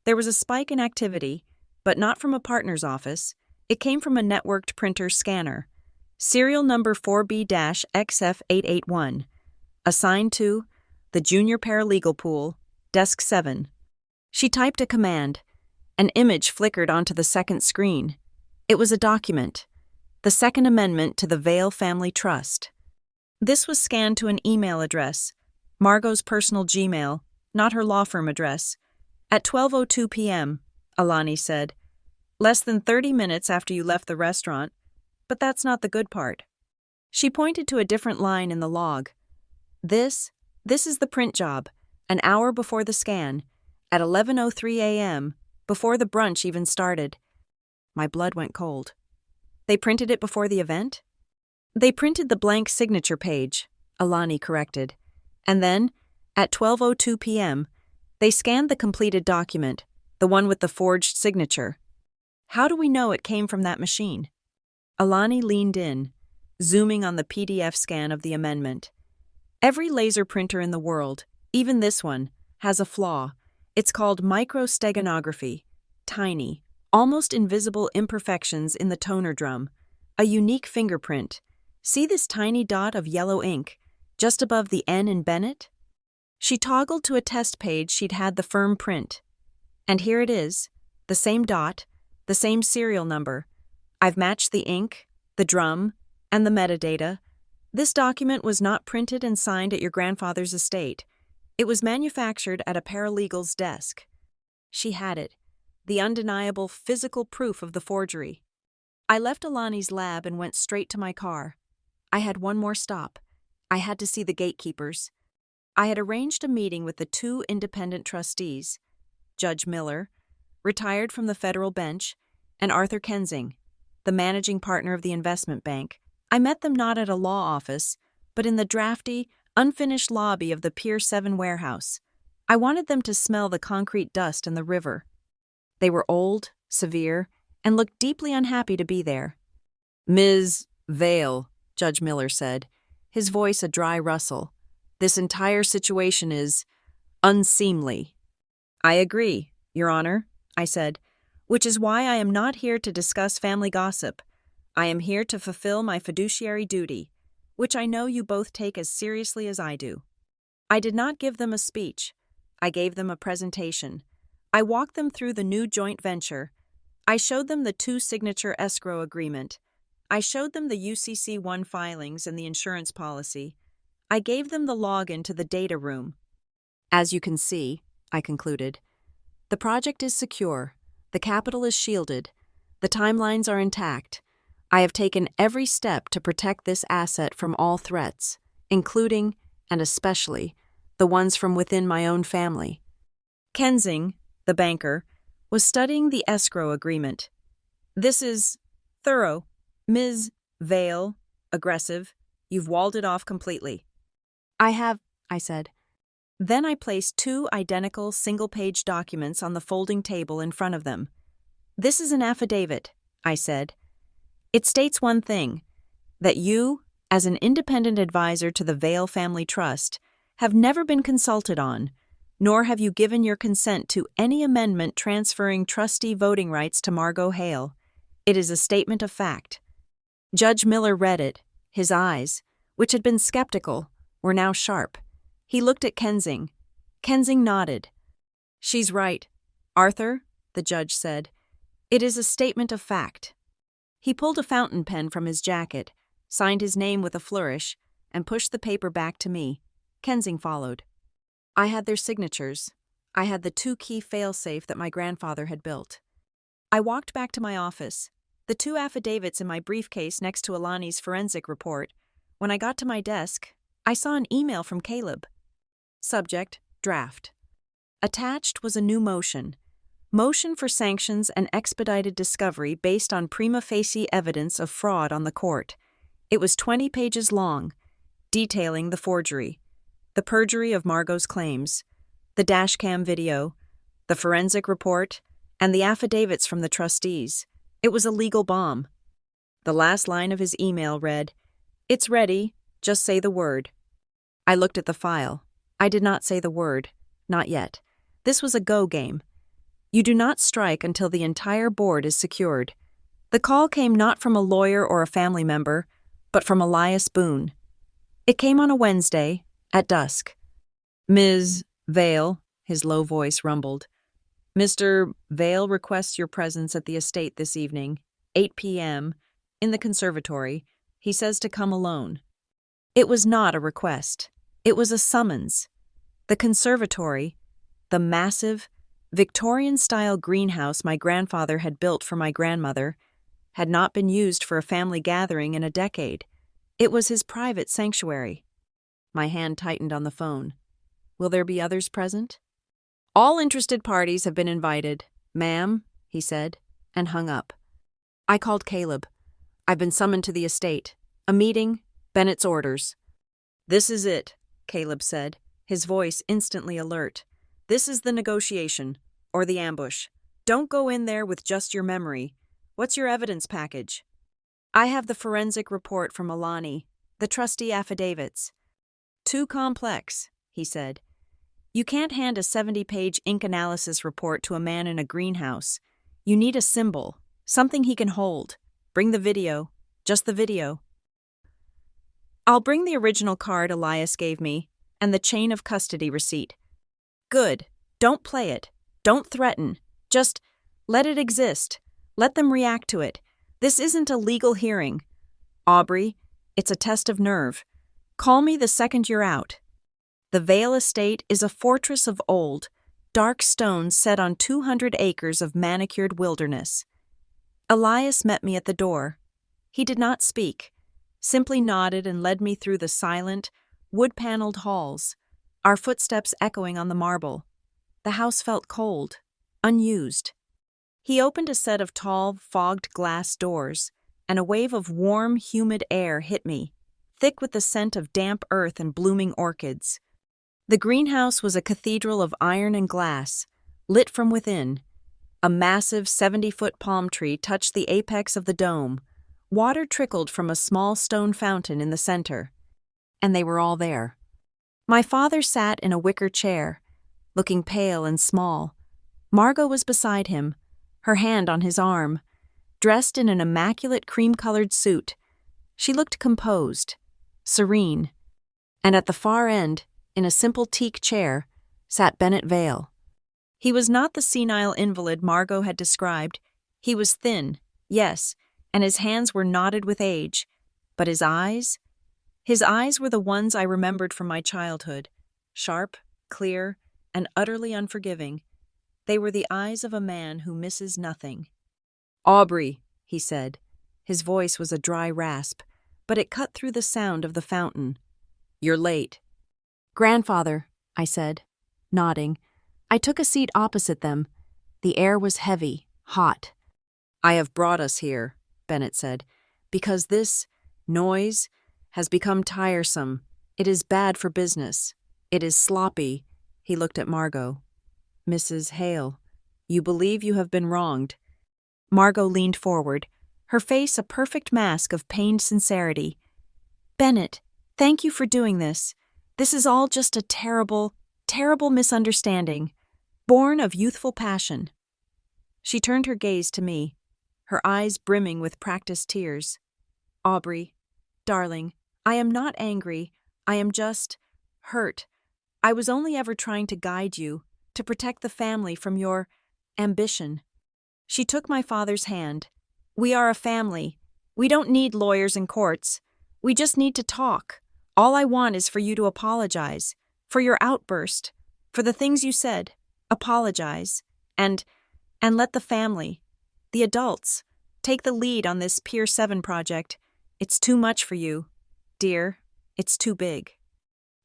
there was a spike in activity, but not from a partner's office. It came from a networked printer scanner. Serial number 4B-XF881. Assigned to the Junior Paralegal Pool, Desk 7. She typed a command. An image flickered onto the second screen. It was a document. The Second Amendment to the Vale Family Trust. This was scanned to an email address, Margot's personal Gmail, not her law firm address. At 12:02 p.m., Alani said. "Less than 30 minutes after you left the restaurant, but that's not the good part." She pointed to a different line in the log. This is the print job, an hour before the scan, at 11:03 a.m., before the brunch even started. My blood went cold. They printed it before the event? "They printed the blank signature page," Alani corrected. "And then, at 12:02 p.m., they scanned the completed document, the one with the forged signature. How do we know it came from that machine?" Alani leaned in, zooming on the PDF scan of the amendment. "Every laser printer in the world, even this one, has a flaw. It's called microsteganography. Tiny, almost invisible imperfections in the toner drum. A unique fingerprint. See this tiny dot of yellow ink, just above the N in Bennett?" She toggled to a test page she'd had the firm print. And here it is, the same dot, the same serial number. I've matched the ink, the drum, and the metadata. This document was not printed and signed at your grandfather's estate. It was manufactured at a paralegal's desk. She had it, the undeniable physical proof of the forgery. I left Alani's lab and went straight to my car. I had one more stop. I had to see the gatekeepers. I had arranged a meeting with the 2 independent trustees, Judge Miller, retired from the federal bench, and Arthur Kensing, the managing partner of the investment bank. I met them not at a law office, but in the drafty, unfinished lobby of the Pier 7 warehouse. I wanted them to smell the concrete dust and the river. They were old, severe, and looked deeply unhappy to be there. "Ms. Vale," Judge Miller said, his voice a dry rustle, "this entire situation is unseemly." "I agree, Your Honor," I said, "which is why I am not here to discuss family gossip. I am here to fulfill my fiduciary duty, which I know you both take as seriously as I do." I did not give them a speech. I gave them a presentation. I walked them through the new joint venture. I showed them the 2-signature escrow agreement. I showed them the UCC-1 filings and the insurance policy. I gave them the login to the data room. "As you can see," I concluded, "the project is secure, the capital is shielded, the timelines are intact. I have taken every step to protect this asset from all threats, including, and especially, the ones from within my own family." Kensing, the banker, was studying the escrow agreement. "This is thorough, Ms. Vale, aggressive, You've walled it off completely. I have, I said. Then I placed two identical single-page documents on the folding table in front of them. This is an affidavit, I said. It states one thing, that you, as an independent advisor to the Vale Family Trust, have never been consulted on, nor have you given your consent to any amendment transferring trustee voting rights to Margot Hale. It is a statement of fact. Judge Miller read it. His eyes, which had been skeptical, were now sharp. He looked at Kensing. Kensing nodded. She's right, Arthur, the judge said. It is a statement of fact. He pulled a fountain pen from his jacket, signed his name with a flourish, and pushed the paper back to me. Kensing followed. I had their signatures. I had the two-key fail-safe that my grandfather had built. I walked back to my office, the two affidavits in my briefcase next to Alani's forensic report. When I got to my desk, I saw an email from Caleb. Subject, draft. Attached was a new motion. Motion for sanctions and expedited discovery based on prima facie evidence of fraud on the court. It was 20 pages long, detailing the forgery, the perjury of Margot's claims, the dashcam video, the forensic report, and the affidavits from the trustees. It was a legal bomb. The last line of his email read, "It's ready, just say the word." I looked at the file. I did not say the word, not yet. This was a go game. You do not strike until the entire board is secured. The call came not from a lawyer or a family member, but from Elias Boone. It came on a Wednesday, at dusk. "Ms. Vale," his low voice rumbled. "Mr. Vale requests your presence at the estate this evening, 8 p.m., in the conservatory. He says to come alone." It was not a request. It was a summons. The conservatory, the massive, Victorian-style greenhouse my grandfather had built for my grandmother, had not been used for a family gathering in a decade. It was his private sanctuary. My hand tightened on the phone. "Will there be others present?" "All interested parties have been invited, ma'am," he said, and hung up. I called Caleb. "I've been summoned to the estate. A meeting, Bennett's orders." "This is it," Caleb said, his voice instantly alert. "This is the negotiation, or the ambush. Don't go in there with just your memory. What's your evidence package?" "I have the forensic report from Alani, the trustee affidavits." "Too complex," he said. "You can't hand a 70-page ink analysis report to a man in a greenhouse. You need a symbol, something he can hold. Bring the video, just the video." "I'll bring the original card Elias gave me, and the chain of custody receipt." "Good. Don't play it. Don't threaten. Just let it exist. Let them react to it. This isn't a legal hearing. Aubrey, it's a test of nerve. Call me the second you're out. The Vale estate is a fortress of old, dark stone set on 200 acres of manicured wilderness. Elias met me at the door. He did not speak, simply nodded and led me through the silent, wood-paneled halls, our footsteps echoing on the marble. The house felt cold, unused. He opened a set of tall, fogged glass doors, and a wave of warm, humid air hit me, thick with the scent of damp earth and blooming orchids. The greenhouse was a cathedral of iron and glass, lit from within. A massive 70-foot palm tree touched the apex of the dome. Water trickled from a small stone fountain in the center. And they were all there. My father sat in a wicker chair, looking pale and small. Margot was beside him, her hand on his arm, dressed in an immaculate cream-colored suit. She looked composed, serene. And at the far end, in a simple teak chair, sat Bennett Vale. He was not the senile invalid Margot had described. He was thin, yes, and his hands were knotted with age. But his eyes were the ones I remembered from my childhood, sharp, clear, and utterly unforgiving. They were the eyes of a man who misses nothing. "Aubrey," he said. His voice was a dry rasp, but it cut through the sound of the fountain. "You're late." "Grandfather," I said, nodding. I took a seat opposite them. The air was heavy, hot. "I have brought us here," Bennett said, "because this noise has become tiresome. It is bad for business. It is sloppy." He looked at Margot. "Mrs. Hale, you believe you have been wronged." Margot leaned forward, her face a perfect mask of pained sincerity. "Bennett, thank you for doing this. This is all just a terrible, terrible misunderstanding, born of youthful passion." She turned her gaze to me, her eyes brimming with practiced tears. "Aubrey, darling, I am not angry. I am just hurt. I was only ever trying to guide you, to protect the family from your ambition." She took my father's hand. "We are a family. We don't need lawyers and courts. We just need to talk. All I want is for you to apologize, for your outburst, for the things you said. Apologize. And let the family, the adults, take the lead on this Pier 7 project. It's too much for you. Dear, it's too big."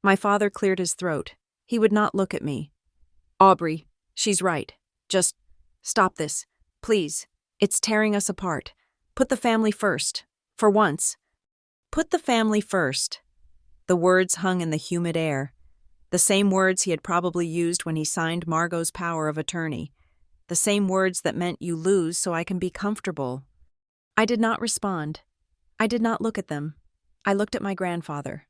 My father cleared his throat. He would not look at me. "Aubrey, she's right. Just stop this. Please. It's tearing us apart. Put the family first. For once. Put the family first." The words hung in the humid air. The same words he had probably used when he signed Margot's power of attorney. The same words that meant you lose so I can be comfortable. I did not respond. I did not look at them. I looked at my grandfather.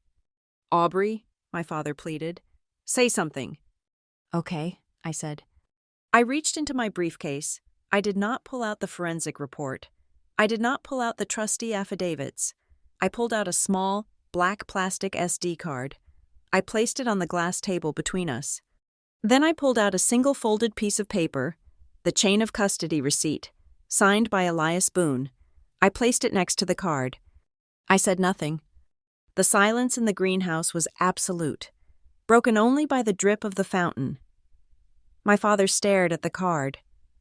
"Aubrey," my father pleaded, "say something." "Okay," I said. I reached into my briefcase. I did not pull out the forensic report. I did not pull out the trustee affidavits. I pulled out a small, black plastic SD card. I placed it on the glass table between us. Then I pulled out a single folded piece of paper, the chain of custody receipt, signed by Elias Boone. I placed it next to the card. I said nothing. The silence in the greenhouse was absolute, broken only by the drip of the fountain. My father stared at the card,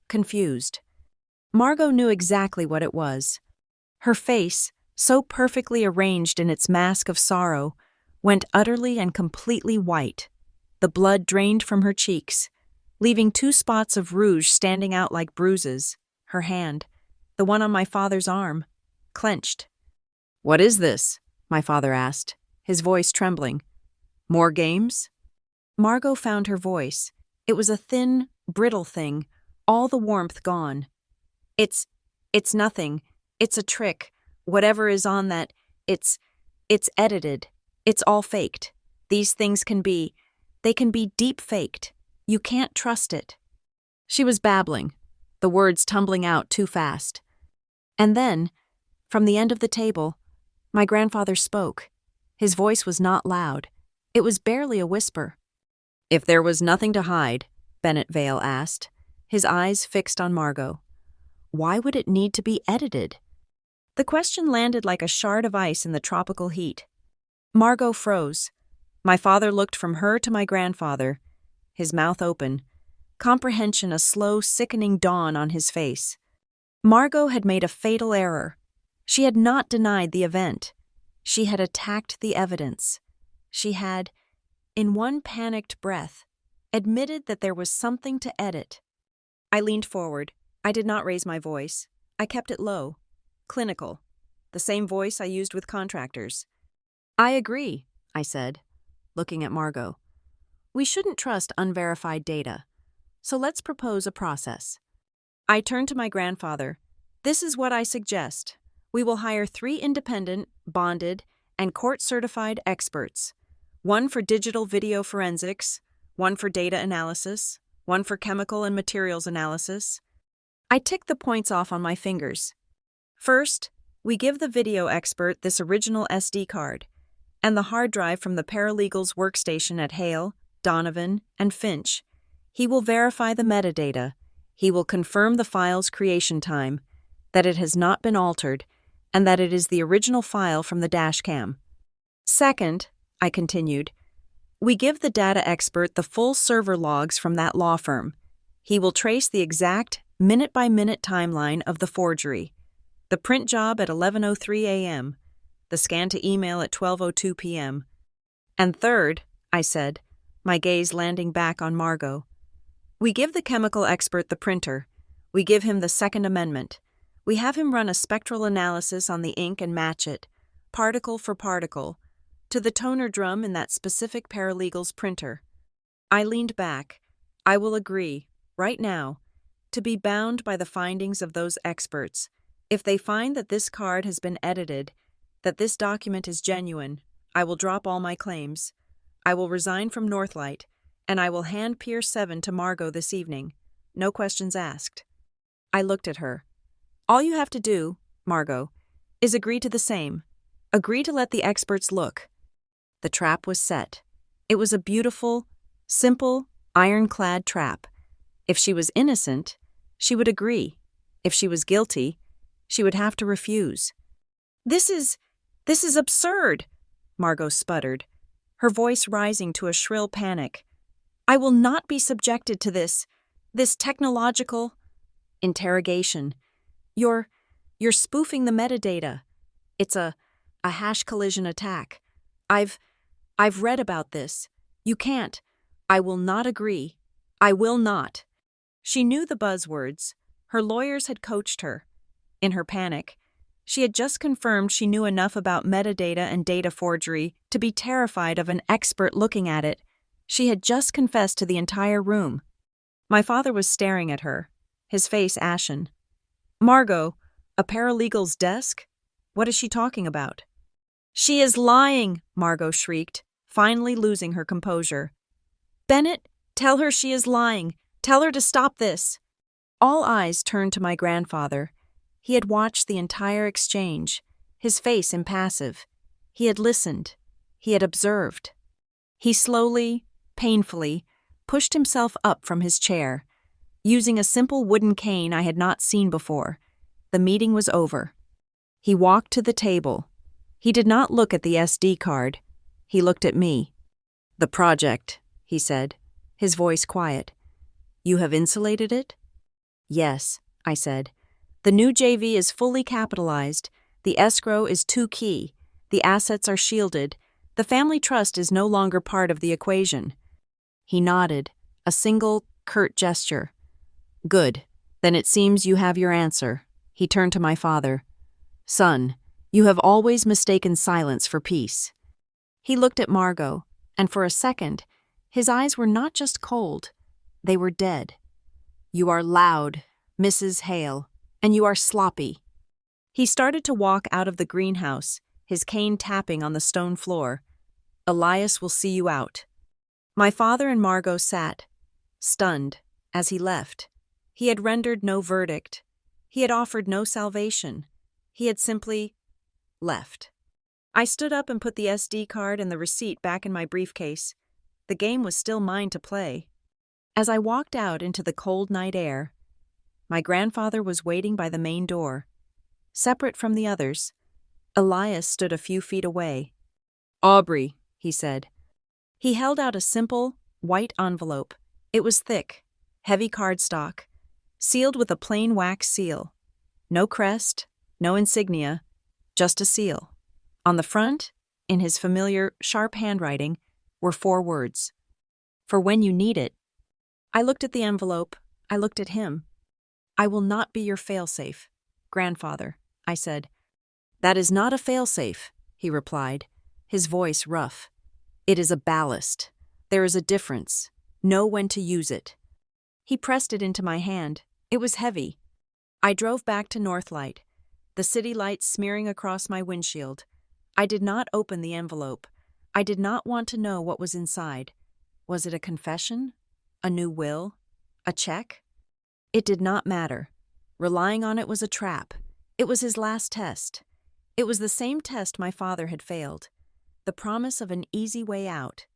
confused. Margot knew exactly what it was. Her face, so perfectly arranged in its mask of sorrow, went utterly and completely white. The blood drained from her cheeks, leaving 2 spots of rouge standing out like bruises. Her hand, the one on my father's arm, clenched. "What is this?" my father asked, his voice trembling. "More games?" Margot found her voice. It was a thin, brittle thing, all the warmth gone. It's nothing. It's a trick. Whatever is on that, it's edited. It's all faked. These things they can be deep faked. You can't trust it." She was babbling, the words tumbling out too fast. And then, from the end of the table, my grandfather spoke. His voice was not loud. It was barely a whisper. "If there was nothing to hide," Bennett Vale asked, his eyes fixed on Margot, "why would it need to be edited?" The question landed like a shard of ice in the tropical heat. Margot froze. My father looked from her to my grandfather, his mouth open, comprehension a slow, sickening dawn on his face. Margot had made a fatal error. She had not denied the event. She had attacked the evidence. She had, in one panicked breath, admitted that there was something to edit. I leaned forward. I did not raise my voice. I kept it low, clinical, the same voice I used with contractors. "I agree," I said, looking at Margot. "We shouldn't trust unverified data. So let's propose a process." I turned to my grandfather. "This is what I suggest. We will hire 3 independent, bonded, and court-certified experts. 1 for digital video forensics, 1 for data analysis, 1 for chemical and materials analysis." I ticked the points off on my fingers. First, we give the video expert this original SD card and the hard drive from the paralegal's workstation at Hale, Donovan, and Finch. He will verify the metadata. He will confirm the file's creation time, that it has not been altered, and that it is the original file from the dashcam. Second, I continued, we give the data expert the full server logs from that law firm. He will trace the exact minute-by-minute timeline of the forgery, the print job at 11:03 a.m., the scan to email at 12:02 p.m. And third, I said, my gaze landing back on Margot, we give the chemical expert the printer. We give him the Second Amendment. We have him run a spectral analysis on the ink and match it. particle for particle, to the toner drum in that specific paralegal's printer. I leaned back. I will agree, right now, to be bound by the findings of those experts. If they find that this card has been edited, that this document is genuine, I will drop all my claims. I will resign from Northlight, and I will hand Pier 7 to Margot this evening. No questions asked. I looked at her. All you have to do, Margot, is agree to the same. Agree to let the experts look. The trap was set. It was a beautiful, simple, ironclad trap. If she was innocent, she would agree. If she was guilty, she would have to refuse. This is absurd, Margot sputtered, her voice rising to a shrill panic. I will not be subjected to this technological interrogation. You're spoofing the metadata. It's a hash collision attack. I've read about this. You can't. I will not agree. I will not. She knew the buzzwords. Her lawyers had coached her. In her panic, she had just confirmed she knew enough about metadata and data forgery to be terrified of an expert looking at it. She had just confessed to the entire room. My father was staring at her, his face ashen. Margot, a paralegal's desk? What is she talking about? She is lying, Margot shrieked, finally losing her composure. Bennett, tell her she is lying. Tell her to stop this. All eyes turned to my grandfather. He had watched the entire exchange, his face impassive. He had listened. He had observed. He slowly, painfully, pushed himself up from his chair. Using a simple wooden cane I had not seen before, the meeting was over. He walked to the table. He did not look at the SD card. He looked at me. The project, he said, his voice quiet. You have insulated it? Yes, I said. The new JV is fully capitalized. The escrow is 2 key. The assets are shielded. The family trust is no longer part of the equation. He nodded, a single, curt gesture. Good. Then it seems you have your answer. He turned to my father. Son, you have always mistaken silence for peace. He looked at Margot, and for a second, his eyes were not just cold, they were dead. You are loud, Mrs. Hale, and you are sloppy. He started to walk out of the greenhouse, his cane tapping on the stone floor. Elias will see you out. My father and Margot sat, stunned, as he left. He had rendered no verdict. He had offered no salvation. He had simply left. I stood up and put the SD card and the receipt back in my briefcase. The game was still mine to play. As I walked out into the cold night air, my grandfather was waiting by the main door. Separate from the others, Elias stood a few feet away. Aubrey, he said. He held out a simple, white envelope. It was thick, heavy cardstock, sealed with a plain wax seal. No crest, no insignia, just a seal. On the front, in his familiar, sharp handwriting, were 4 words. For when you need it. I looked at the envelope. I looked at him. I will not be your failsafe, grandfather, I said. That is not a failsafe, he replied, his voice rough. It is a ballast. There is a difference. Know when to use it. He pressed it into my hand. It was heavy. I drove back to Northlight, the city lights smearing across my windshield. I did not open the envelope. I did not want to know what was inside. Was it a confession? A new will? A check? It did not matter. Relying on it was a trap. It was his last test. It was the same test my father had failed. The promise of an easy way out.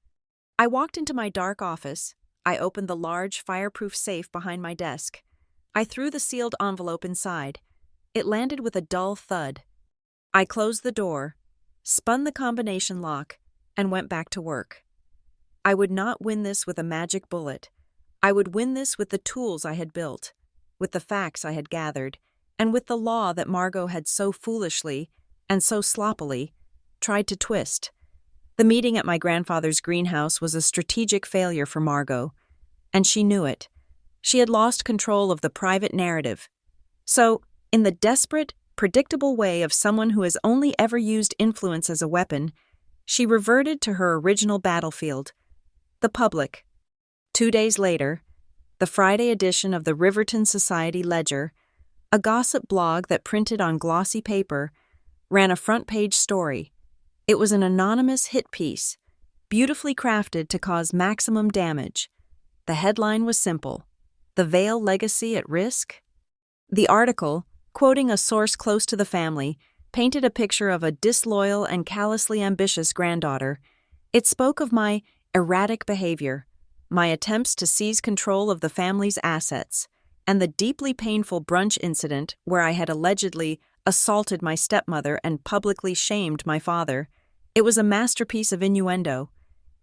I walked into my dark office. I opened the large, fireproof safe behind my desk. I threw the sealed envelope inside. It landed with a dull thud. I closed the door, spun the combination lock, and went back to work. I would not win this with a magic bullet. I would win this with the tools I had built, with the facts I had gathered, and with the law that Margot had so foolishly, and so sloppily, tried to twist. The meeting at my grandfather's greenhouse was a strategic failure for Margot, and she knew it. She had lost control of the private narrative. So, in the desperate, predictable way of someone who has only ever used influence as a weapon, she reverted to her original battlefield, the public. 2 days later, the Friday edition of the Riverton Society Ledger, a gossip blog that printed on glossy paper, ran a front-page story. It was an anonymous hit piece, beautifully crafted to cause maximum damage. The headline was simple: "The Vale Legacy at Risk?" The article, quoting a source close to the family, painted a picture of a disloyal and callously ambitious granddaughter. It spoke of my erratic behavior, my attempts to seize control of the family's assets, and the deeply painful brunch incident where I had allegedly assaulted my stepmother and publicly shamed my father. It was a masterpiece of innuendo.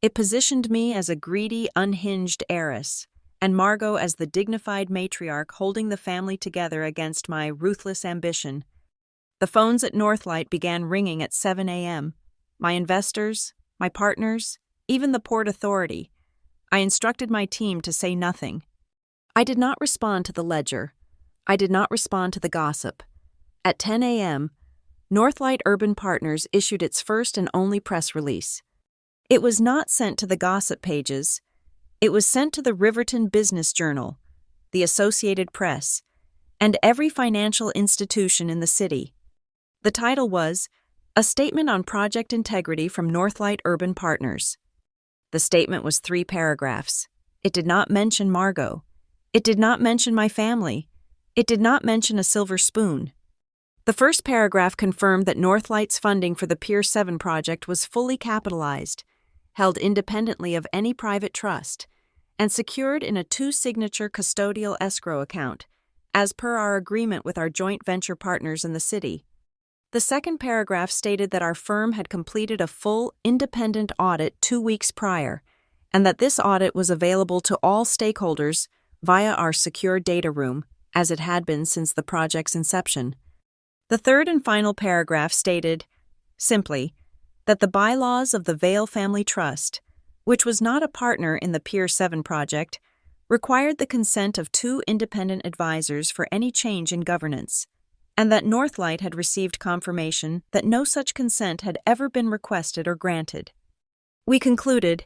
It positioned me as a greedy, unhinged heiress, and Margot as the dignified matriarch holding the family together against my ruthless ambition. The phones at Northlight began ringing at 7 a.m. My investors, my partners, even the Port Authority. I instructed my team to say nothing. I did not respond to the ledger. I did not respond to the gossip. At 10 a.m., Northlight Urban Partners issued its first and only press release. It was not sent to the gossip pages. It was sent to the Riverton Business Journal, the Associated Press, and every financial institution in the city. The title was "A Statement on Project Integrity from Northlight Urban Partners." The statement was 3 paragraphs. It did not mention Margot. It did not mention my family. It did not mention a silver spoon. The first paragraph confirmed that Northlight's funding for the Pier 7 project was fully capitalized, held independently of any private trust, and secured in a 2-signature custodial escrow account, as per our agreement with our joint venture partners in the city. The second paragraph stated that our firm had completed a full, independent audit 2 weeks prior, and that this audit was available to all stakeholders via our secure data room, as it had been since the project's inception. The third and final paragraph stated, simply, that the bylaws of the Vale Family Trust, which was not a partner in the Pier 7 project, required the consent of 2 independent advisors for any change in governance, and that Northlight had received confirmation that no such consent had ever been requested or granted. We concluded,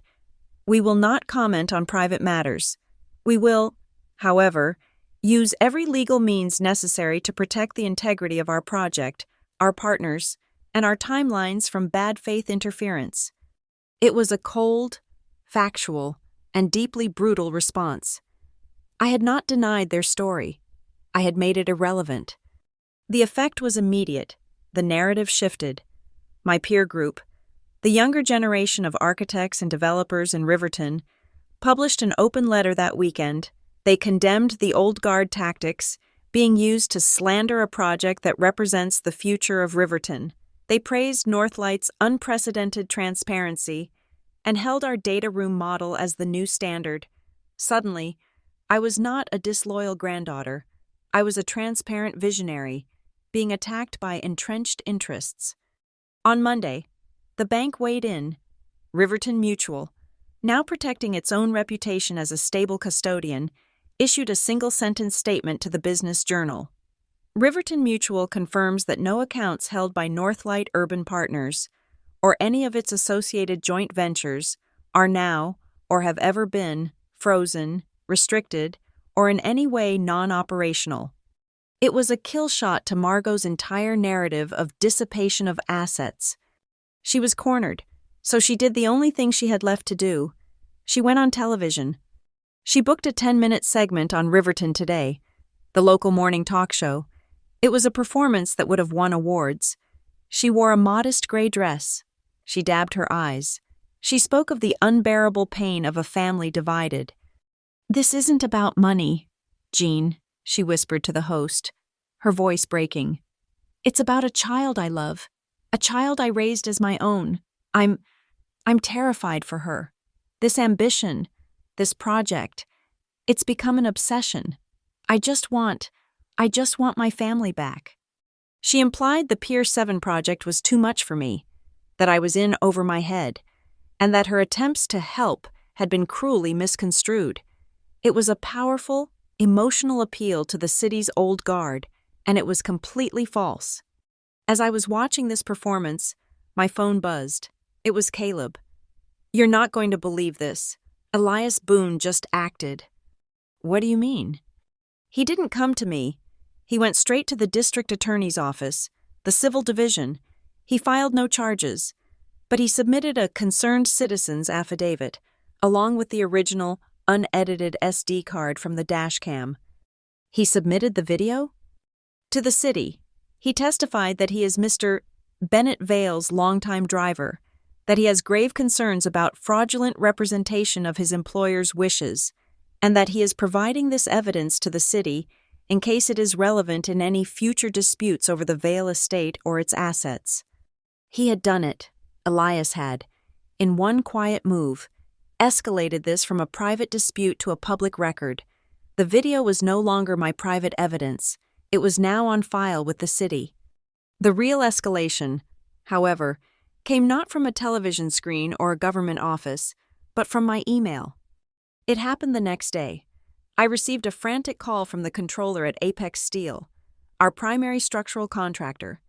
we will not comment on private matters. We will, however, use every legal means necessary to protect the integrity of our project, our partners, and our timelines from bad faith interference. It was a cold, factual, and deeply brutal response. I had not denied their story. I had made it irrelevant. The effect was immediate. The narrative shifted. My peer group, the younger generation of architects and developers in Riverton, published an open letter that weekend. They condemned the old guard tactics being used to slander a project that represents the future of Riverton. They praised Northlight's unprecedented transparency and held our data room model as the new standard. Suddenly, I was not a disloyal granddaughter. I was a transparent visionary, being attacked by entrenched interests. On Monday, the bank weighed in. Riverton Mutual, now protecting its own reputation as a stable custodian, issued a single-sentence statement to the Business Journal. Riverton Mutual confirms that no accounts held by Northlight Urban Partners or any of its associated joint ventures are now, or have ever been, frozen, restricted, or in any way non-operational. It was a kill shot to Margot's entire narrative of dissipation of assets. She was cornered, so she did the only thing she had left to do. She went on television. She booked a 10-minute segment on Riverton Today, the local morning talk show. It was a performance that would have won awards. She wore a modest gray dress. She dabbed her eyes. She spoke of the unbearable pain of a family divided. "This isn't about money, Jean," she whispered to the host, her voice breaking. "It's about a child I love, a child I raised as my own. I'm terrified for her. This ambition, this project, it's become an obsession. I just want my family back." She implied the Pier 7 project was too much for me, that I was in over my head, and that her attempts to help had been cruelly misconstrued. It was a powerful, emotional appeal to the city's old guard and it was completely false. As I was watching this performance, my phone buzzed. It was Caleb. "You're not going to believe this. Elias Boone just acted." "What do you mean?" "He didn't come to me. He went straight to the district attorney's office, the civil division. He filed no charges, but he submitted a concerned citizen's affidavit, along with the original, unedited SD card from the dashcam." "He submitted the video?" "To the city. He testified that he is Mr. Bennett Vale's longtime driver, that he has grave concerns about fraudulent representation of his employer's wishes, and that he is providing this evidence to the city in case it is relevant in any future disputes over the Vale estate or its assets." He had done it, Elias had, in one quiet move, escalated this from a private dispute to a public record. The video was no longer my private evidence. It was now on file with the city. The real escalation, however, came not from a television screen or a government office, but from my email. It happened the next day. I received a frantic call from the controller at Apex Steel, our primary structural contractor.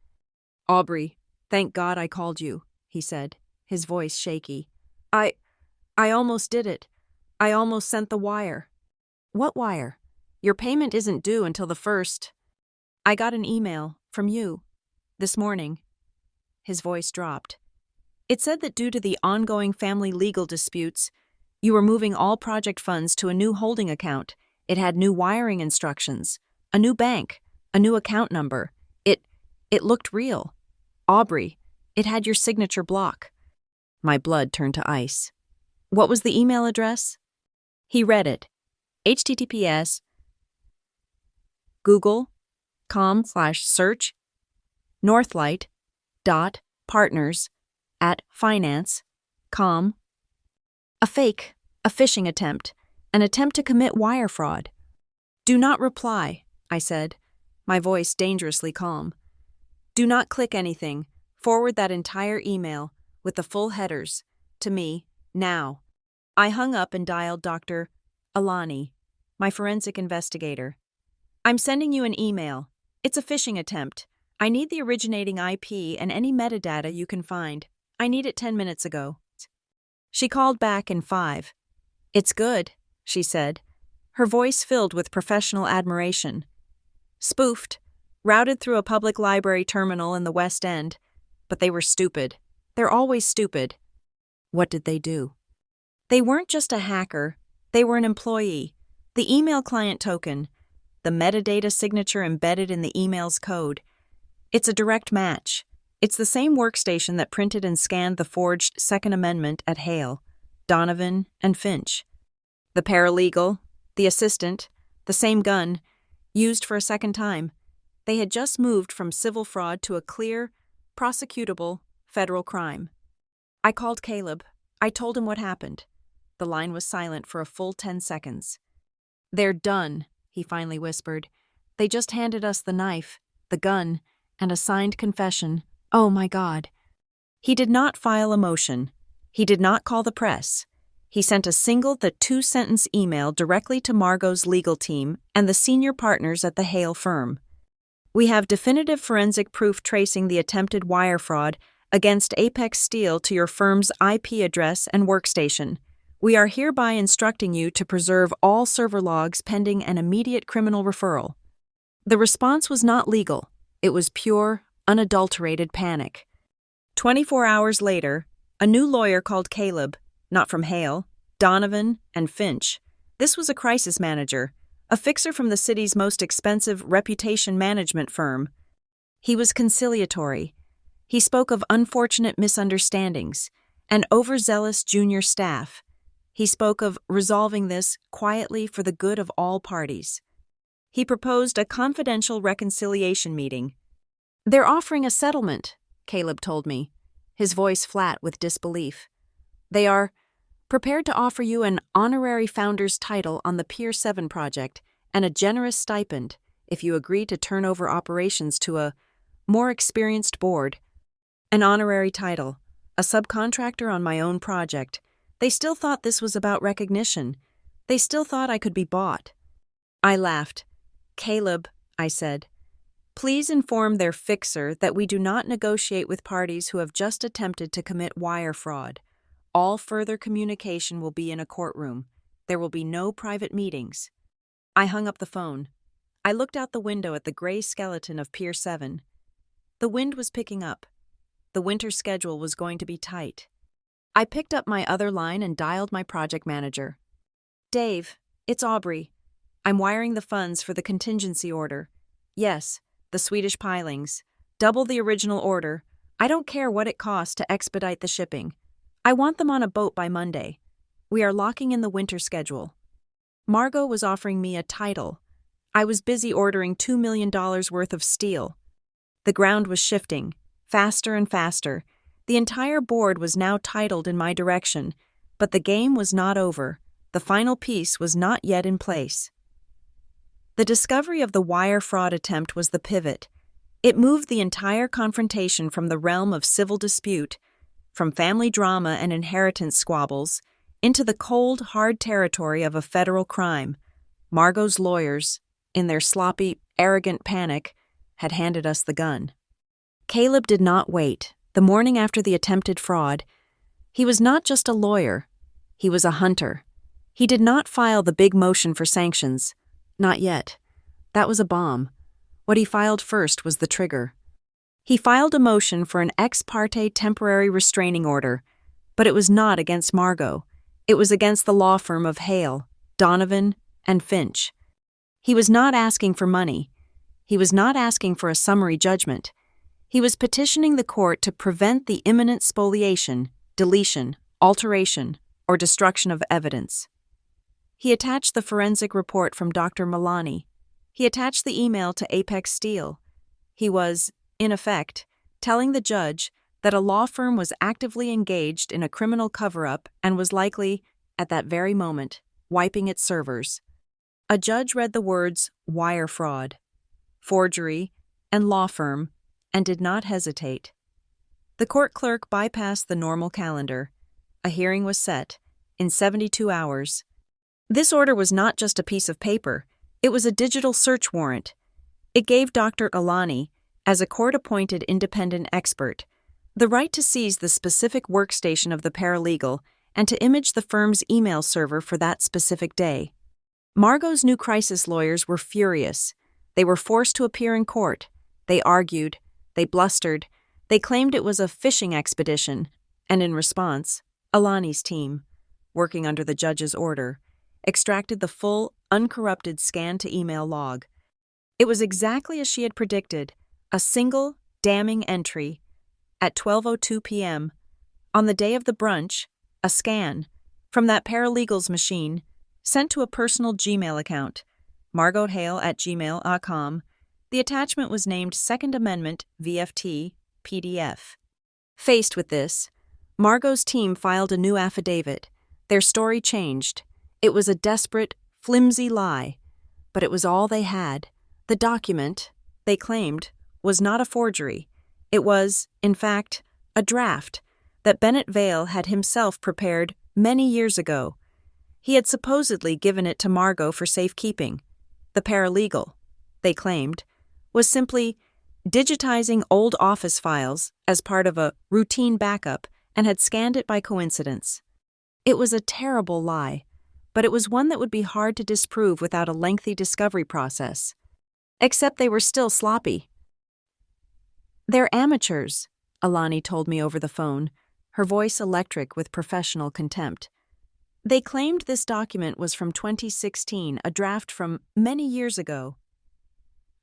"Aubrey, thank God I called you," he said, his voice shaky. I almost did it. I almost sent the wire." "What wire?" "Your payment isn't due until the 1st. I got an email from you this morning." His voice dropped. "It said that due to the ongoing family legal disputes, you were moving all project funds to a new holding account. It had new wiring instructions, a new bank, a new account number. It looked real. Aubrey, it had your signature block." My blood turned to ice. "What was the email address?" He read it. https google.com/search northlight.partners@finance.com. A fake, a phishing attempt, an attempt to commit wire fraud. "Do not reply," I said, my voice dangerously calm. "Do not click anything. Forward that entire email, with the full headers, to me, now." I hung up and dialed Dr. Alani, my forensic investigator. "I'm sending you an email. It's a phishing attempt. I need the originating IP and any metadata you can find. I need it 10 minutes ago." She called back in 5. "It's good," she said, her voice filled with professional admiration. "Spoofed, routed through a public library terminal in the West End. But they were stupid. They're always stupid." "What did they do?" "They weren't just a hacker. They were an employee. The email client token, the metadata signature embedded in the email's code. It's a direct match. It's the same workstation that printed and scanned the forged Second Amendment at Hale, Donovan, and Finch. The paralegal, the assistant, the same gun, used for a second time. They had just moved from civil fraud to a clear, prosecutable federal crime." I called Caleb. I told him what happened. The line was silent for a full 10 seconds. "They're done," he finally whispered. "They just handed us the knife, the gun, and a signed confession. Oh my God." He did not file a motion. He did not call the press. He sent a single, 2-sentence email directly to Margot's legal team and the senior partners at the Hale firm. "We have definitive forensic proof tracing the attempted wire fraud against Apex Steel to your firm's IP address and workstation. We are hereby instructing you to preserve all server logs pending an immediate criminal referral." The response was not legal. It was pure, unadulterated panic. 24 hours later, a new lawyer called Caleb, not from Hale, Donovan, and Finch. This was a crisis manager, a fixer from the city's most expensive reputation management firm. He was conciliatory. He spoke of unfortunate misunderstandings, an overzealous junior staff. He spoke of resolving this quietly for the good of all parties. He proposed a confidential reconciliation meeting. "They're offering a settlement," Caleb told me, his voice flat with disbelief. "They are prepared to offer you an honorary founder's title on the Pier 7 project and a generous stipend if you agree to turn over operations to a more experienced board." An honorary title, a subcontractor on my own project. They still thought this was about recognition. They still thought I could be bought. I laughed. "Caleb," I said, Please inform their fixer that we do not negotiate with parties who have just attempted to commit wire fraud. All further communication will be in a courtroom. There will be no private meetings. I hung up the phone. I looked out the window at the gray skeleton of Pier 7. The wind was picking up. The winter schedule was going to be tight. I picked up my other line and dialed my project manager. "Dave, it's Aubrey. I'm wiring the funds for the contingency order. Yes, the Swedish pilings. Double the original order. I don't care what it costs to expedite the shipping. I want them on a boat by Monday. We are locking in the winter schedule." Margot was offering me a title. I was busy ordering $2 million worth of steel. The ground was shifting, faster and faster. The entire board was now titled in my direction, but the game was not over. The final piece was not yet in place. The discovery of the wire fraud attempt was the pivot. It moved the entire confrontation from the realm of civil dispute, from family drama and inheritance squabbles, into the cold, hard territory of a federal crime. Margot's lawyers, in their sloppy, arrogant panic, had handed us the gun. Caleb did not wait. The morning after the attempted fraud, he was not just a lawyer, he was a hunter. He did not file the big motion for sanctions. Not yet. That was a bomb. What he filed first was the trigger. He filed a motion for an ex parte temporary restraining order, but it was not against Margot. It was against the law firm of Hale, Donovan, and Finch. He was not asking for money. He was not asking for a summary judgment. He was petitioning the court to prevent the imminent spoliation, deletion, alteration, or destruction of evidence. He attached the forensic report from Dr. Milani. He attached the email to Apex Steel. He was, in effect, telling the judge that a law firm was actively engaged in a criminal cover-up and was likely, at that very moment, wiping its servers. A judge read the words wire fraud, forgery, and law firm, and did not hesitate. The court clerk bypassed the normal calendar. A hearing was set, in 72 hours. This order was not just a piece of paper, it was a digital search warrant. It gave Dr. Alani, as a court-appointed independent expert, the right to seize the specific workstation of the paralegal and to image the firm's email server for that specific day. Margot's new crisis lawyers were furious. They were forced to appear in court. They argued. They blustered. They claimed it was a fishing expedition. And in response, Alani's team, working under the judge's order, extracted the full, uncorrupted scan-to-email log. It was exactly as she had predicted, a single, damning entry. At 12:02 p.m., on the day of the brunch, a scan, from that paralegal's machine, sent to a personal Gmail account, margothale@gmail.com. The attachment was named Second Amendment VFT PDF. Faced with this, Margot's team filed a new affidavit. Their story changed. It was a desperate, flimsy lie, but it was all they had. The document, they claimed, was not a forgery. It was, in fact, a draft that Bennett Vale had himself prepared many years ago. He had supposedly given it to Margot for safekeeping. The paralegal, they claimed, was simply digitizing old office files as part of a routine backup and had scanned it by coincidence. It was a terrible lie, but it was one that would be hard to disprove without a lengthy discovery process. Except they were still sloppy. "They're amateurs," Alani told me over the phone, her voice electric with professional contempt. They claimed this document was from 2016, a draft from many years ago.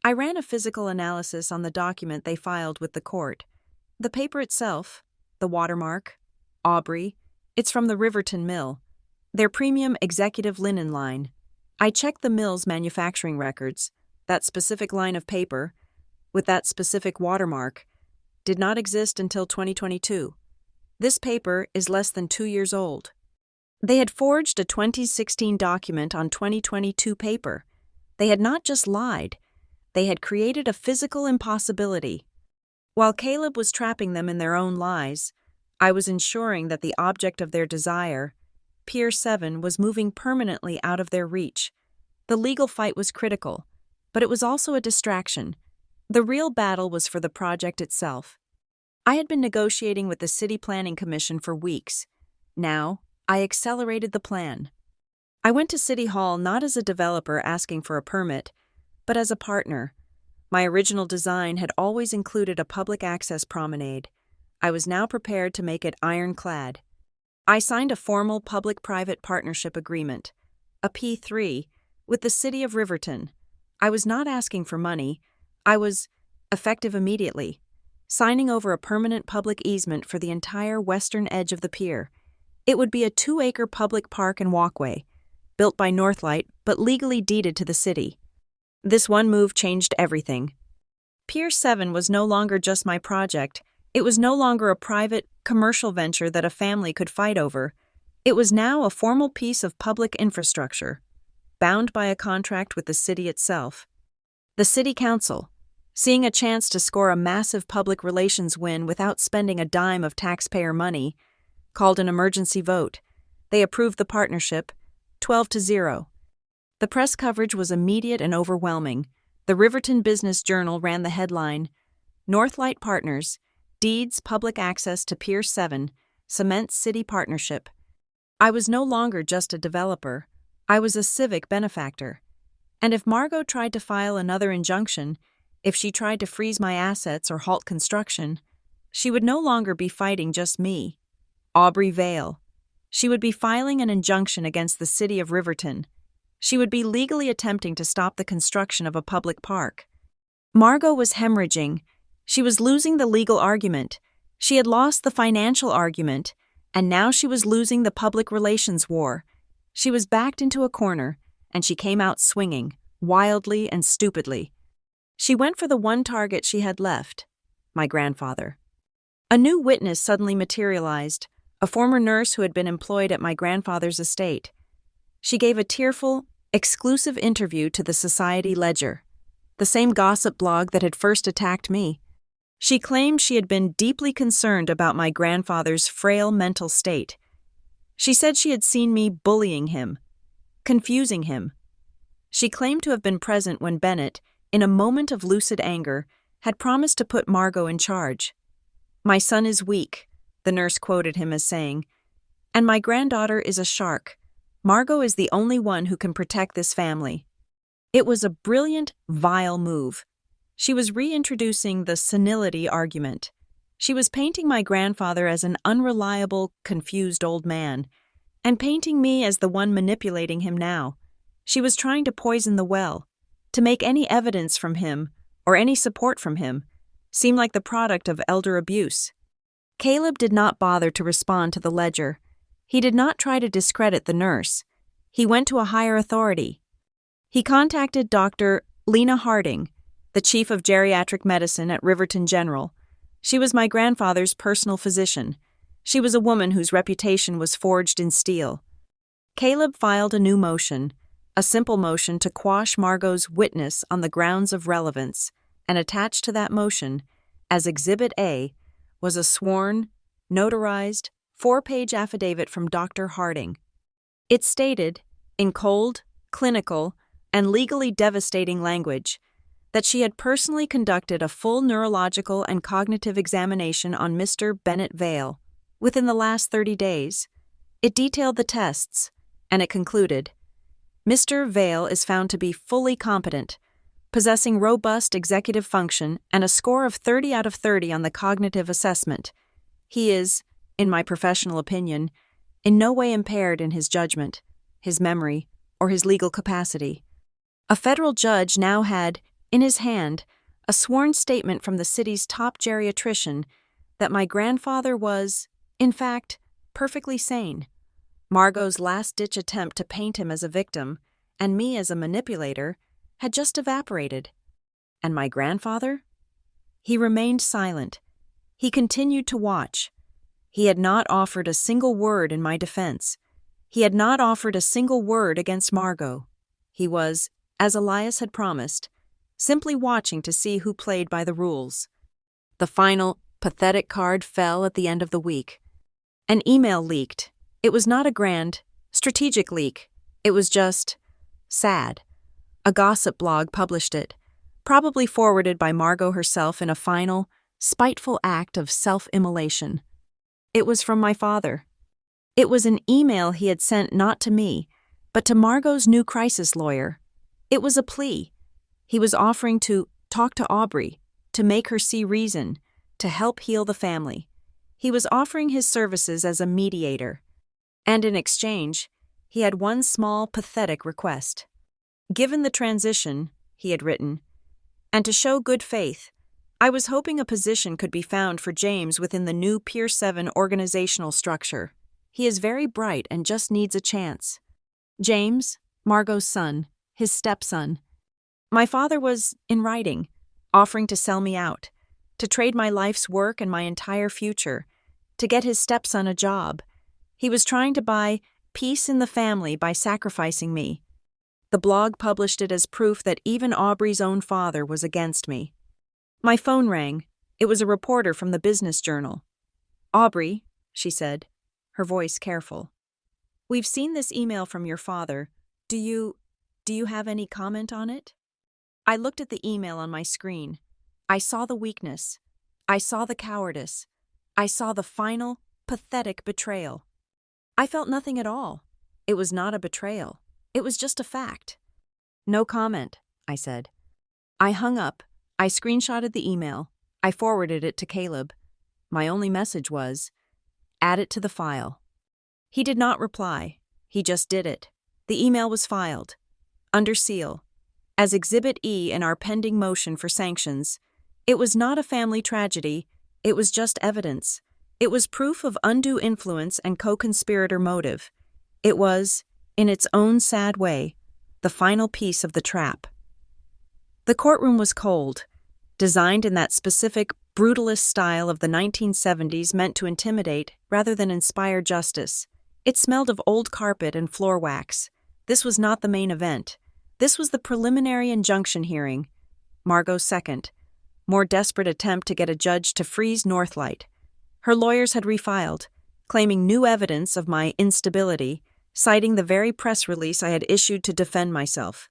I ran a physical analysis on the document they filed with the court. The paper itself, the watermark, Aubrey, it's from the Riverton Mill, their premium executive linen line. I checked the mill's manufacturing records. That specific line of paper, with that specific watermark, did not exist until 2022. This paper is less than 2 years old. They had forged a 2016 document on 2022 paper. They had not just lied, they had created a physical impossibility. While Caleb was trapping them in their own lies, I was ensuring that the object of their desire, Pier 7, was moving permanently out of their reach. The legal fight was critical, but it was also a distraction. The real battle was for the project itself. I had been negotiating with the City Planning Commission for weeks. Now, I accelerated the plan. I went to City Hall not as a developer asking for a permit, but as a partner. My original design had always included a public access promenade. I was now prepared to make it ironclad. I signed a formal public-private partnership agreement, a P3, with the City of Riverton. I was not asking for money. I was, effective immediately, signing over a permanent public easement for the entire western edge of the pier. It would be a 2-acre public park and walkway, built by Northlight but legally deeded to the city. This one move changed everything. Pier 7 was no longer just my project. It was no longer a private, commercial venture that a family could fight over. It was now a formal piece of public infrastructure, bound by a contract with the city itself. The City Council, seeing a chance to score a massive public relations win without spending a dime of taxpayer money, called an emergency vote. They approved the partnership, 12-0. The press coverage was immediate and overwhelming. The Riverton Business Journal ran the headline, "Northlight Partners, Deeds Public Access to Pier 7, Cements City Partnership." I was no longer just a developer. I was a civic benefactor. And if Margot tried to file another injunction, if she tried to freeze my assets or halt construction, she would no longer be fighting just me, Aubrey Vale. She would be filing an injunction against the city of Riverton. She would be legally attempting to stop the construction of a public park. Margot was hemorrhaging. She was losing the legal argument. She had lost the financial argument, and now she was losing the public relations war. She was backed into a corner, and she came out swinging, wildly and stupidly. She went for the one target she had left, my grandfather. A new witness suddenly materialized, a former nurse who had been employed at my grandfather's estate. She gave a tearful, exclusive interview to the Society Ledger, the same gossip blog that had first attacked me. She claimed she had been deeply concerned about my grandfather's frail mental state. She said she had seen me bullying him, confusing him. She claimed to have been present when Bennett, in a moment of lucid anger, had promised to put Margot in charge. "My son is weak," the nurse quoted him as saying, "and my granddaughter is a shark. Margot is the only one who can protect this family." It was a brilliant, vile move. She was reintroducing the senility argument. She was painting my grandfather as an unreliable, confused old man, and painting me as the one manipulating him now. She was trying to poison the well, to make any evidence from him, or any support from him, seem like the product of elder abuse. Caleb did not bother to respond to the Ledger. He did not try to discredit the nurse. He went to a higher authority. He contacted Dr. Lena Harding, the chief of geriatric medicine at Riverton General. She was my grandfather's personal physician. She was a woman whose reputation was forged in steel. Caleb filed a new motion, a simple motion to quash Margot's witness on the grounds of relevance, and attached to that motion, as Exhibit A, was a sworn, notarized, 4-page affidavit from Dr. Harding. It stated, in cold, clinical, and legally devastating language, that she had personally conducted a full neurological and cognitive examination on Mr. Bennett Vale within the last 30 days. It detailed the tests, and it concluded, Mr. Vale is found to be fully competent, possessing robust executive function and a score of 30 out of 30 on the cognitive assessment. He is, in my professional opinion, in no way impaired in his judgment, his memory, or his legal capacity. A federal judge now had, in his hand, a sworn statement from the city's top geriatrician that my grandfather was, in fact, perfectly sane. Margot's last-ditch attempt to paint him as a victim, and me as a manipulator, had just evaporated. And my grandfather? He remained silent. He continued to watch. He had not offered a single word in my defense. He had not offered a single word against Margot. He was, as Elias had promised, simply watching to see who played by the rules. The final, pathetic card fell at the end of the week. An email leaked. It was not a grand, strategic leak. It was just sad. A gossip blog published it. probably forwarded by Margot herself in a final, spiteful act of self-immolation. It was from my father. It was an email he had sent not to me, but to Margot's new crisis lawyer. It was a plea. He was offering to talk to Aubrey, to make her see reason, to help heal the family. He was offering his services as a mediator. And in exchange, he had one small, pathetic request. Given the transition, he had written, and to show good faith, I was hoping a position could be found for James within the new Pier 7 organizational structure. He is very bright and just needs a chance. James, Margot's son, his stepson. My father was, in writing, offering to sell me out, to trade my life's work and my entire future, to get his stepson a job. He was trying to buy peace in the family by sacrificing me. The blog published it as proof that even Aubrey's own father was against me. My phone rang. It was a reporter from the Business Journal. "Aubrey," she said, her voice careful. "We've seen this email from your father. Do you have any comment on it?" I looked at the email on my screen. I saw the weakness. I saw the cowardice. I saw the final, pathetic betrayal. I felt nothing at all. It was not a betrayal. It was just a fact. "No comment," I said. I hung up. I screenshotted the email. I forwarded it to Caleb. My only message was, "Add it to the file." He did not reply. He just did it. The email was filed. Under seal. As Exhibit E in our pending motion for sanctions. It was not a family tragedy. It was just evidence. It was proof of undue influence and co-conspirator motive. It was, in its own sad way, the final piece of the trap. The courtroom was cold, designed in that specific brutalist style of the 1970s meant to intimidate rather than inspire justice. It smelled of old carpet and floor wax. This was not the main event. This was the preliminary injunction hearing. Margot's second, more desperate attempt to get a judge to freeze Northlight. Her lawyers had refiled, claiming new evidence of my instability, citing the very press release I had issued to defend myself.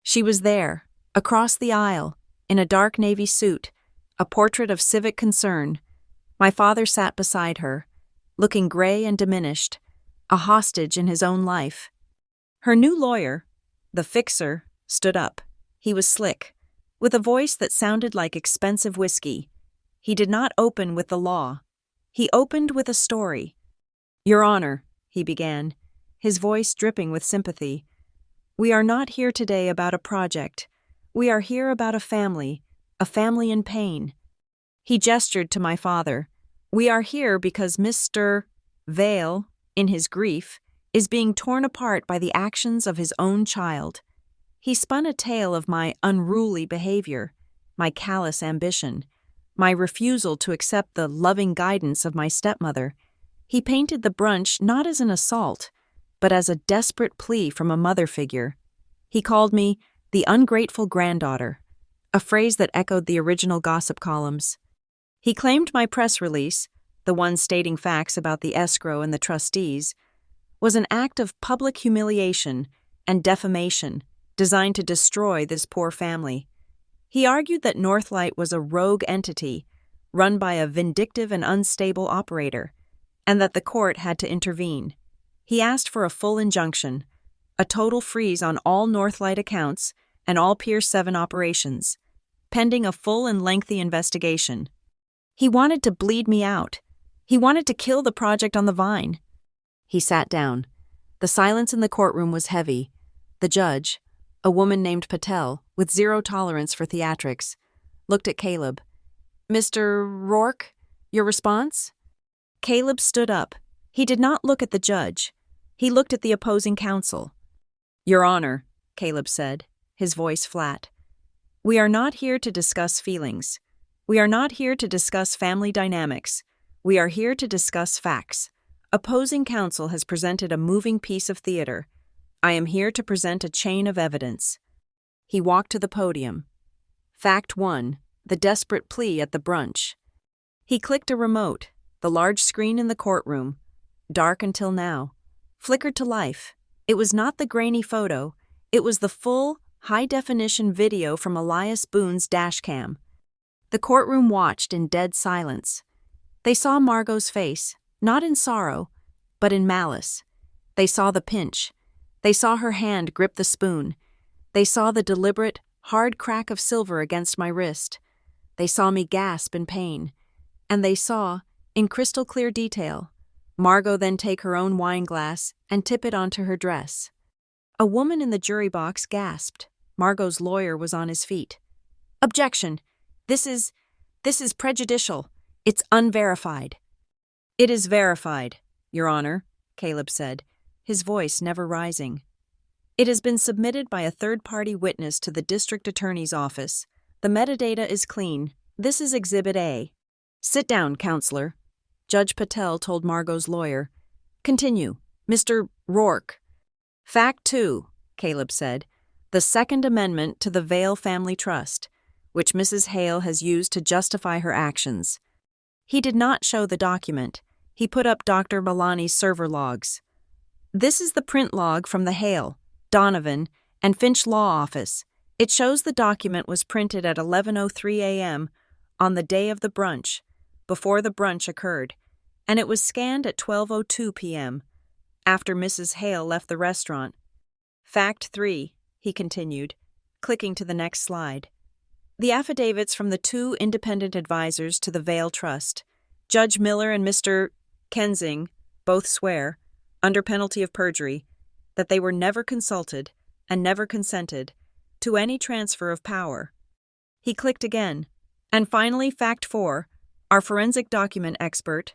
She was there, across the aisle, in a dark navy suit, a portrait of civic concern. My father sat beside her, looking gray and diminished, a hostage in his own life. Her new lawyer, the fixer, stood up. He was slick, with a voice that sounded like expensive whiskey. He did not open with the law. He opened with a story. "Your Honor," he began, his voice dripping with sympathy, "we are not here today about a project. We are here about a family in pain." He gestured to my father. "We are here because Mr. Vale, in his grief, is being torn apart by the actions of his own child." He spun a tale of my unruly behavior, my callous ambition, my refusal to accept the loving guidance of my stepmother. He painted the brunch not as an assault, but as a desperate plea from a mother figure. He called me the ungrateful granddaughter, a phrase that echoed the original gossip columns. He claimed my press release, the one stating facts about the escrow and the trustees, was an act of public humiliation and defamation designed to destroy this poor family. He argued that Northlight was a rogue entity run by a vindictive and unstable operator, and that the court had to intervene. He asked for a full injunction, a total freeze on all Northlight accounts and all Pier 7 operations, pending a full and lengthy investigation. He wanted to bleed me out. He wanted to kill the project on the vine. He sat down. The silence in the courtroom was heavy. The judge, a woman named Patel, with zero tolerance for theatrics, looked at Caleb. "Mr. Rourke, your response?" Caleb stood up. He did not look at the judge. He looked at the opposing counsel. "Your Honor," Caleb said, his voice flat, "we are not here to discuss feelings. We are not here to discuss family dynamics. We are here to discuss facts. Opposing counsel has presented a moving piece of theater. I am here to present a chain of evidence." He walked to the podium. Fact 1, the desperate plea at the brunch. He clicked a remote. The large screen in the courtroom, dark until now, flickered to life. It was not the grainy photo. It was the full, high-definition video from Elias Boone's dashcam. The courtroom watched in dead silence. They saw Margot's face, not in sorrow, but in malice. They saw the pinch. They saw her hand grip the spoon. They saw the deliberate, hard crack of silver against my wrist. They saw me gasp in pain. And they saw, in crystal-clear detail, Margot then take her own wineglass and tip it onto her dress. A woman in the jury box gasped. Margot's lawyer was on his feet. "Objection! This is prejudicial. It's unverified." "It is verified, Your Honor," Caleb said, his voice never rising. "It has been submitted by a third-party witness to the district attorney's office. The metadata is clean. This is Exhibit A." "Sit down, counselor," Judge Patel told Margot's lawyer. "Continue, Mr. Rourke." "Fact 2, Caleb said, the Second Amendment to the Vale Family Trust, which Mrs. Hale has used to justify her actions." He did not show the document. He put up Dr. Malani's server logs. "This is the print log from the Hale, Donovan, and Finch Law Office. It shows the document was printed at 11:03 a.m. on the day of the brunch, before the brunch occurred, and it was scanned at 12:02 p.m., after Mrs. Hale left the restaurant. Fact 3, he continued, clicking to the next slide. The affidavits from the 2 independent advisors to the Vale Trust, Judge Miller and Mr. Kensing, both swear, under penalty of perjury, that they were never consulted and never consented to any transfer of power. He clicked again. And finally, Fact 4, our forensic document expert.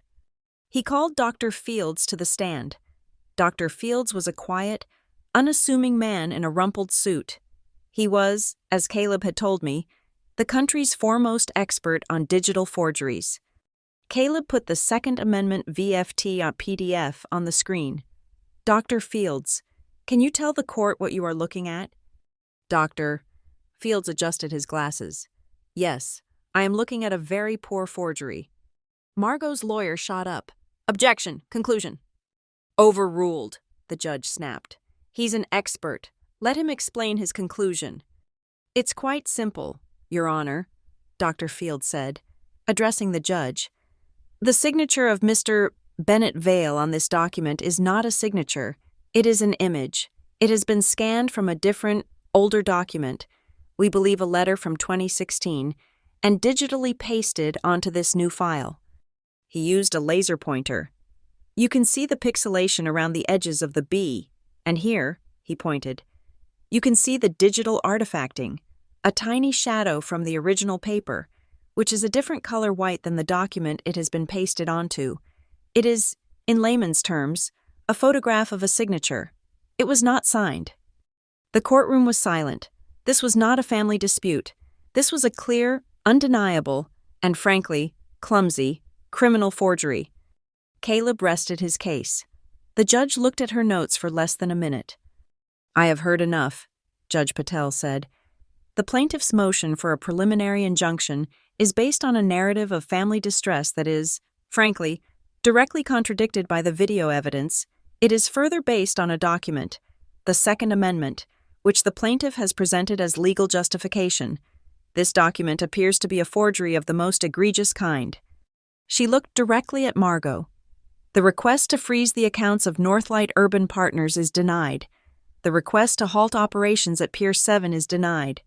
He called Dr. Fields to the stand. Dr. Fields was a quiet, unassuming man in a rumpled suit. He was, as Caleb had told me, the country's foremost expert on digital forgeries. Caleb put the Second Amendment VFT PDF on the screen. "Dr. Fields, can you tell the court what you are looking at?" "Doctor," Fields adjusted his glasses. "Yes, I am looking at a very poor forgery." Margot's lawyer shot up. "Objection! Conclusion!" "Overruled," the judge snapped. "He's an expert. Let him explain his conclusion." "It's quite simple, Your Honor," Dr. Fields said, addressing the judge. "The signature of Mr. Bennett Vale on this document is not a signature. It is an image. It has been scanned from a different, older document, we believe a letter from 2016, and digitally pasted onto this new file." He used a laser pointer. "You can see the pixelation around the edges of the B, and here," he pointed, "you can see the digital artifacting, a tiny shadow from the original paper, which is a different color white than the document it has been pasted onto. It is, in layman's terms, a photograph of a signature. It was not signed." The courtroom was silent. This was not a family dispute. This was a clear, undeniable, and frankly, clumsy, criminal forgery. Caleb rested his case. The judge looked at her notes for less than a minute. "I have heard enough," Judge Patel said. "The plaintiff's motion for a preliminary injunction is based on a narrative of family distress that is, frankly, directly contradicted by the video evidence. It is further based on a document, the Second Amendment, which the plaintiff has presented as legal justification. This document appears to be a forgery of the most egregious kind." She looked directly at Margot. "The request to freeze the accounts of Northlight Urban Partners is denied. The request to halt operations at Pier 7 is denied.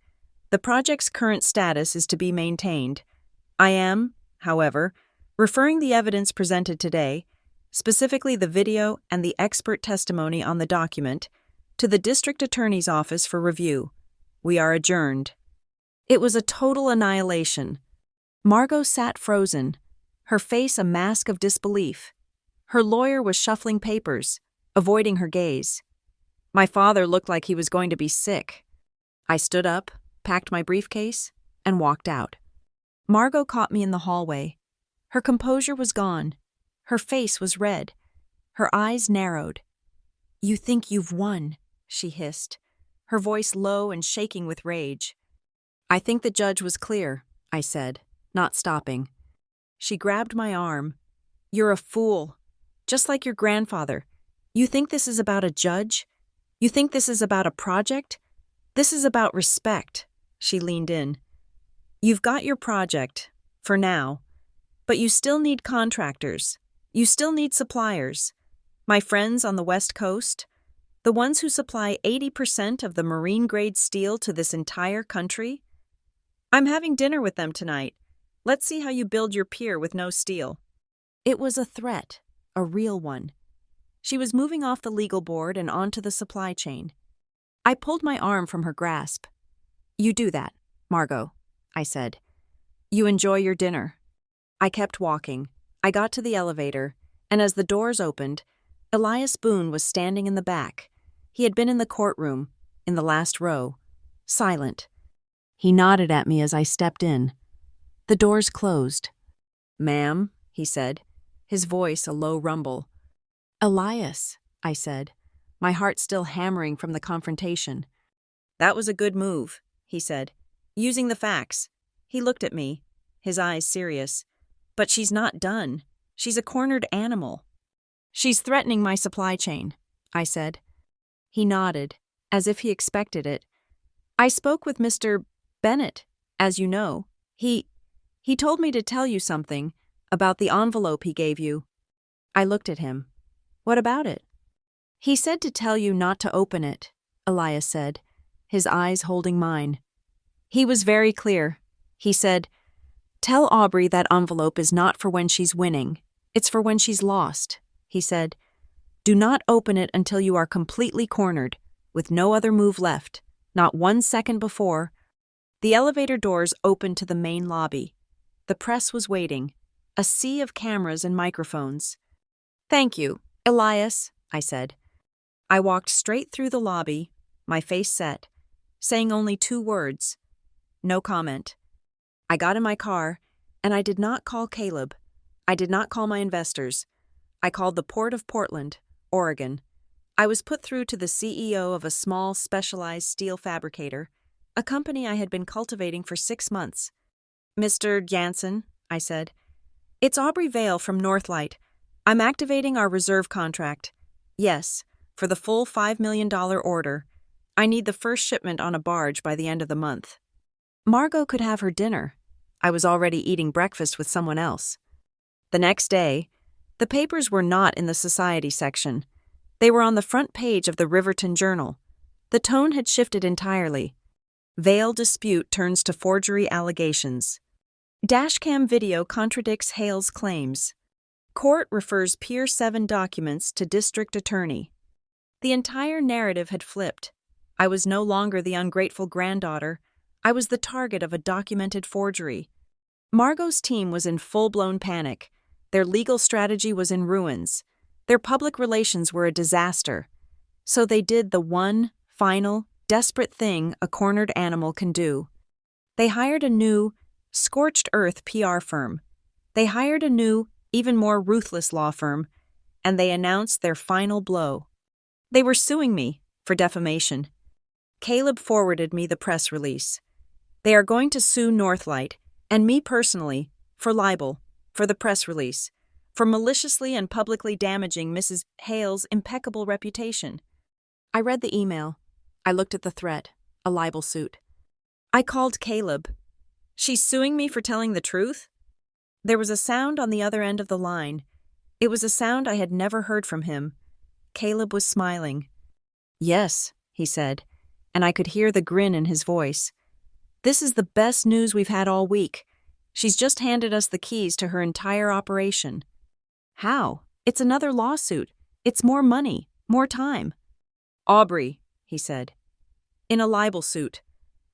The project's current status is to be maintained. I am, however, referring the evidence presented today, specifically the video and the expert testimony on the document, to the district attorney's office for review. We are adjourned." It was a total annihilation. Margot sat frozen, her face a mask of disbelief. Her lawyer was shuffling papers, avoiding her gaze. My father looked like he was going to be sick. I stood up, packed my briefcase, and walked out. Margot caught me in the hallway. Her composure was gone. Her face was red. Her eyes narrowed. "You think you've won," she hissed, her voice low and shaking with rage. "I think the judge was clear," I said, not stopping. She grabbed my arm. "You're a fool. Just like your grandfather. You think this is about a judge? You think this is about a project? This is about respect, she leaned in. You've got your project, for now, but you still need contractors. You still need suppliers. My friends on the West Coast, the ones who supply 80% of the marine-grade steel to this entire country. I'm having dinner with them tonight. Let's see how you build your pier with no steel. It was a threat, a real one. She was moving off the legal board and onto the supply chain. I pulled my arm from her grasp. You do that, Margot, I said. You enjoy your dinner. I kept walking. I got to the elevator, and as the doors opened, Elias Boone was standing in the back. He had been in the courtroom, in the last row, silent. He nodded at me as I stepped in. The doors closed. Ma'am, he said, his voice a low rumble. Elias, I said, my heart still hammering from the confrontation. That was a good move, he said, using the facts. He looked at me, his eyes serious. But she's not done. She's a cornered animal. She's threatening my supply chain, I said. He nodded, as if he expected it. I spoke with Mr. Bennett, as you know. He told me to tell you something about the envelope he gave you. I looked at him. What about it? He said to tell you not to open it, Elias said, his eyes holding mine. He was very clear. He said, Tell Aubrey that envelope is not for when she's winning. It's for when she's lost, he said. Do not open it until you are completely cornered, with no other move left, not 1 second before. The elevator doors opened to the main lobby. The press was waiting, a sea of cameras and microphones. Thank you, Elias, I said. I walked straight through the lobby, my face set, saying only 2 words. No comment. I got in my car, and I did not call Caleb. I did not call my investors. I called the Port of Portland, Oregon. I was put through to the CEO of a small, specialized steel fabricator, a company I had been cultivating for 6 months. Mr. Jansen, I said, it's Aubrey Vale from Northlight. I'm activating our reserve contract. Yes, for the full $5 million order. I need the first shipment on a barge by the end of the month. Margot could have her dinner. I was already eating breakfast with someone else. The next day, the papers were not in the society section. They were on the front page of the Riverton Journal. The tone had shifted entirely. Vale dispute turns to forgery allegations. Dashcam video contradicts Hale's claims. Court refers Pier 7 documents to district attorney. The entire narrative had flipped. I was no longer the ungrateful granddaughter. I was the target of a documented forgery. Margot's team was in full-blown panic. Their legal strategy was in ruins. Their public relations were a disaster. So they did the one, final, desperate thing a cornered animal can do. They hired a new, scorched earth PR firm. They hired a new, even more ruthless law firm, and they announced their final blow. They were suing me for defamation. Caleb forwarded me the press release. They are going to sue Northlight, and me personally, for libel, for the press release, for maliciously and publicly damaging Mrs. Hale's impeccable reputation. I read the email. I looked at the threat, a libel suit. I called Caleb. She's suing me for telling the truth? There was a sound on the other end of the line. It was a sound I had never heard from him. Caleb was smiling. Yes, he said, and I could hear the grin in his voice. This is the best news we've had all week. She's just handed us the keys to her entire operation. How? It's another lawsuit. It's more money, more time. Aubrey, he said. In a libel suit,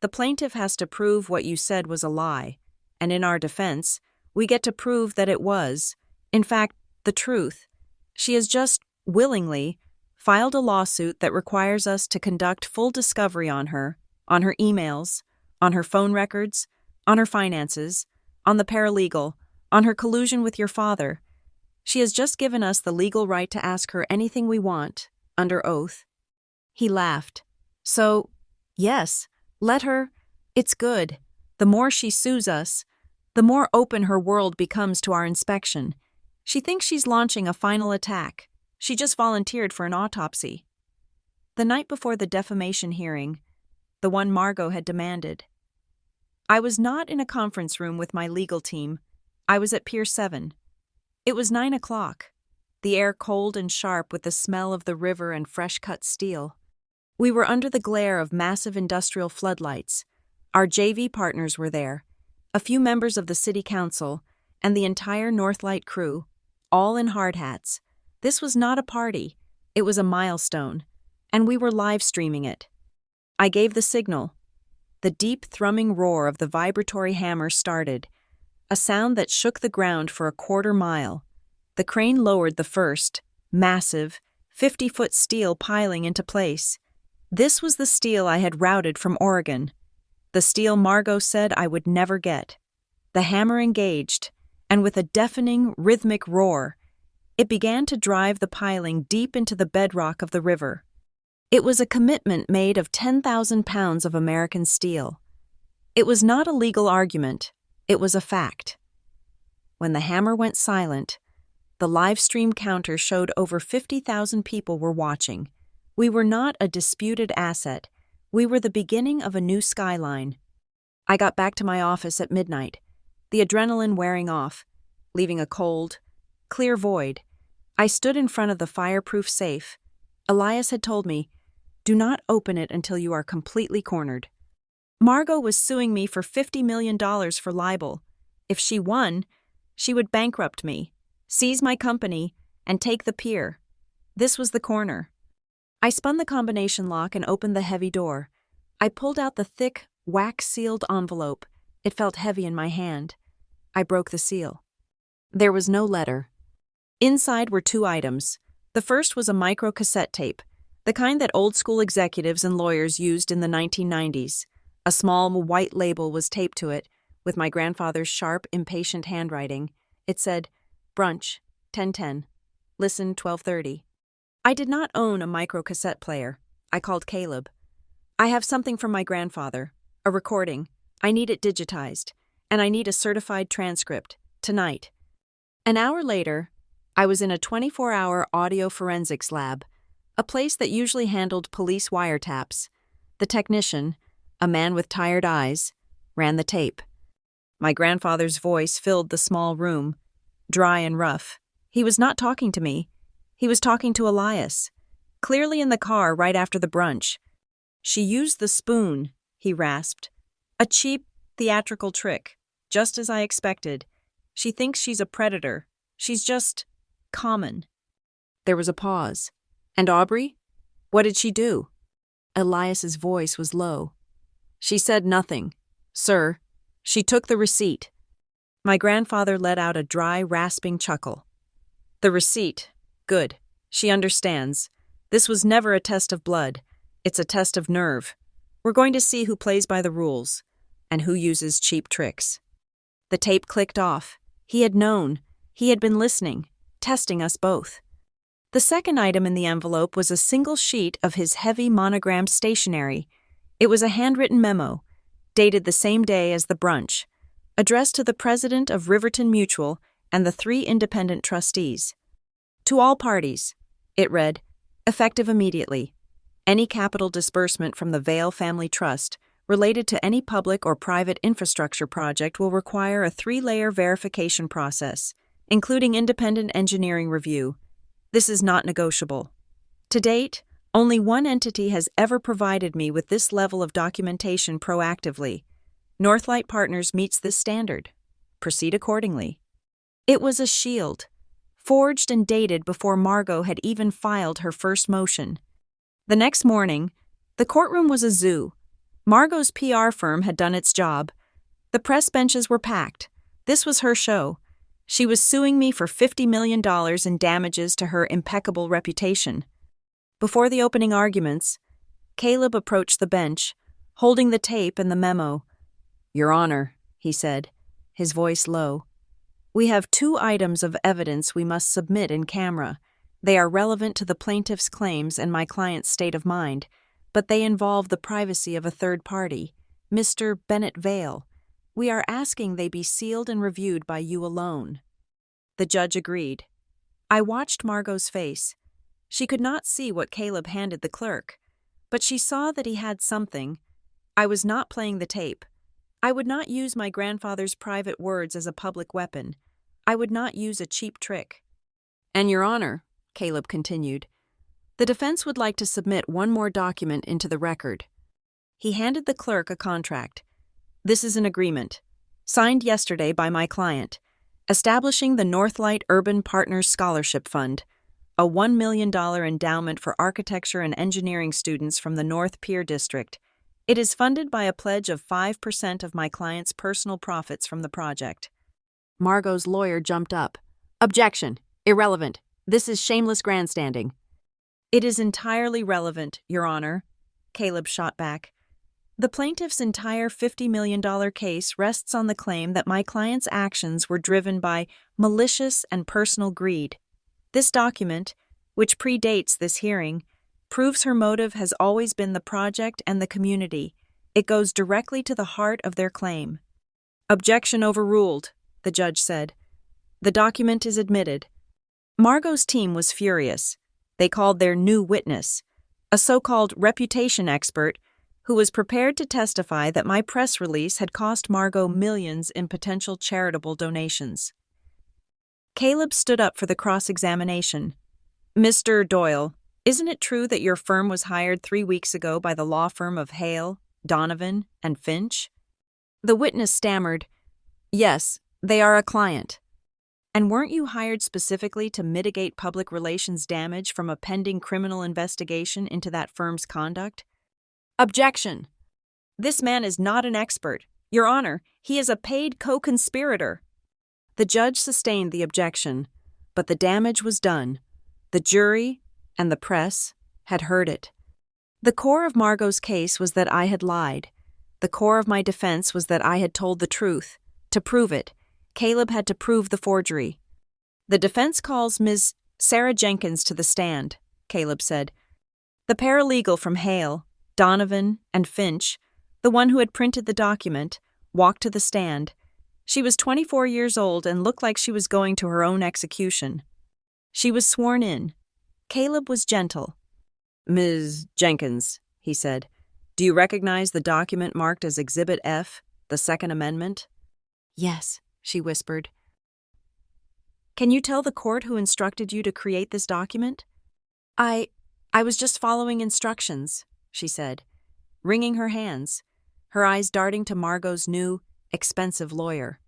the plaintiff has to prove what you said was a lie, and in our defense, we get to prove that it was, in fact, the truth. She has just, willingly, filed a lawsuit that requires us to conduct full discovery on her emails, on her phone records, on her finances, on the paralegal, on her collusion with your father. She has just given us the legal right to ask her anything we want, under oath. He laughed. So, yes, let her. It's good. The more she sues us, the more open her world becomes to our inspection. She thinks she's launching a final attack. She just volunteered for an autopsy. The night before the defamation hearing, the one Margot had demanded. I was not in a conference room with my legal team. I was at Pier 7. It was 9 o'clock, the air cold and sharp with the smell of the river and fresh-cut steel. We were under the glare of massive industrial floodlights. Our JV partners were there, a few members of the city council, and the entire Northlight crew, all in hard hats. This was not a party, it was a milestone, and we were live streaming it. I gave the signal. The deep thrumming roar of the vibratory hammer started, a sound that shook the ground for a quarter mile. The crane lowered the first, massive, 50-foot steel piling into place. This was the steel I had routed from Oregon, the steel Margot said I would never get. The hammer engaged, and with a deafening, rhythmic roar, it began to drive the piling deep into the bedrock of the river. It was a commitment made of 10,000 pounds of American steel. It was not a legal argument, it was a fact. When the hammer went silent, the live stream counter showed over 50,000 people were watching. We were not a disputed asset, we were the beginning of a new skyline. I got back to my office at midnight, the adrenaline wearing off, leaving a cold, clear void. I stood in front of the fireproof safe. Elias had told me, "Do not open it until you are completely cornered." Margot was suing me for $50 million for libel. If she won, she would bankrupt me, seize my company, and take the pier. This was the corner. I spun the combination lock and opened the heavy door. I pulled out the thick, wax-sealed envelope. It felt heavy in my hand. I broke the seal. There was no letter. Inside were 2 items. The first was a micro-cassette tape, the kind that old-school executives and lawyers used in the 1990s. A small white label was taped to it, with my grandfather's sharp, impatient handwriting. It said, "Brunch, 10:10. Listen, 12:30. I did not own a micro-cassette player. I called Caleb. "I have something from my grandfather, a recording. I need it digitized, and I need a certified transcript, tonight." An hour later, I was in a 24-hour audio forensics lab, a place that usually handled police wiretaps. The technician, a man with tired eyes, ran the tape. My grandfather's voice filled the small room, dry and rough. He was not talking to me. He was talking to Elias, clearly in the car right after the brunch. "She used the spoon," he rasped. "A cheap, theatrical trick, just as I expected. She thinks she's a predator. She's just common." There was a pause. "And Aubrey? What did she do?" Elias's voice was low. "She said nothing, sir. She took the receipt." My grandfather let out a dry, rasping chuckle. "The receipt. Good. She understands. This was never a test of blood. It's a test of nerve. We're going to see who plays by the rules, and who uses cheap tricks." The tape clicked off. He had known. He had been listening, testing us both. The second item in the envelope was a single sheet of his heavy monogrammed stationery. It was a handwritten memo, dated the same day as the brunch, addressed to the president of Riverton Mutual and the 3 independent trustees. "To all parties," it read, "effective immediately. Any capital disbursement from the Vale Family Trust related to any public or private infrastructure project will require a 3-layer verification process, including independent engineering review. This is not negotiable. To date, only one entity has ever provided me with this level of documentation proactively. Northlight Partners meets this standard. Proceed accordingly." It was a shield, forged and dated before Margot had even filed her first motion. The next morning, the courtroom was a zoo. Margot's PR firm had done its job. The press benches were packed. This was her show. She was suing me for $50 million in damages to her impeccable reputation. Before the opening arguments, Caleb approached the bench, holding the tape and the memo. "Your Honor," he said, his voice low, "we have 2 items of evidence we must submit in camera. They are relevant to the plaintiff's claims and my client's state of mind, but they involve the privacy of a third party, Mr. Bennett Vale. We are asking they be sealed and reviewed by you alone." The judge agreed. I watched Margot's face. She could not see what Caleb handed the clerk, but she saw that he had something, I was not playing the tape. I would not use my grandfather's private words as a public weapon. I would not use a cheap trick. And Your Honor, Caleb continued, the defense would like to submit one more document into the record. He handed the clerk a contract. This is an agreement, signed yesterday by my client, establishing the Northlight Urban Partners Scholarship Fund, a $1 million endowment for architecture and engineering students from the North Pier District. It is funded by a pledge of 5% of my client's personal profits from the project. Margot's lawyer jumped up. Objection. Irrelevant. This is shameless grandstanding. It is entirely relevant, Your Honor, Caleb shot back. The plaintiff's entire $50 million case rests on the claim that my client's actions were driven by malicious and personal greed. This document, which predates this hearing, proves her motive has always been the project and the community. It goes directly to the heart of their claim. Objection overruled, the judge said. The document is admitted. Margot's team was furious. They called their new witness, a so-called reputation expert who was prepared to testify that my press release had cost Margot millions in potential charitable donations. Caleb stood up for the cross-examination. Mr. Doyle, isn't it true that your firm was hired 3 weeks ago by the law firm of Hale, Donovan, and Finch? The witness stammered, Yes, they are a client. And weren't you hired specifically to mitigate public relations damage from a pending criminal investigation into that firm's conduct? Objection. This man is not an expert. Your Honor, he is a paid co-conspirator. The judge sustained the objection, but the damage was done. The jury and the press had heard it. The core of Margot's case was that I had lied. The core of my defense was that I had told the truth. To prove it, Caleb had to prove the forgery. The defense calls Ms. Sarah Jenkins to the stand, Caleb said. The paralegal from Hale, Donovan, and Finch, the one who had printed the document, walked to the stand. She was 24 years old and looked like she was going to her own execution. She was sworn in. Caleb was gentle. Ms. Jenkins, he said, do you recognize the document marked as Exhibit F, the Second Amendment? Yes, she whispered. Can you tell the court who instructed you to create this document? I was just following instructions, she said, wringing her hands, her eyes darting to Margot's new, expensive lawyer.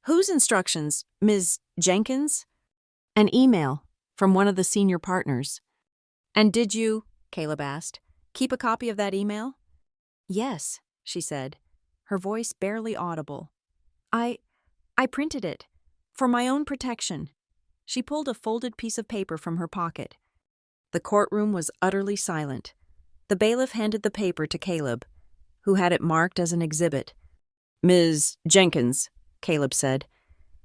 Whose instructions, Ms. Jenkins? An email from one of the senior partners. And did you, Caleb asked, keep a copy of that email? Yes, she said, her voice barely audible. I printed it, for my own protection. She pulled a folded piece of paper from her pocket. The courtroom was utterly silent. The bailiff handed the paper to Caleb, who had it marked as an exhibit. Ms. Jenkins, Caleb said,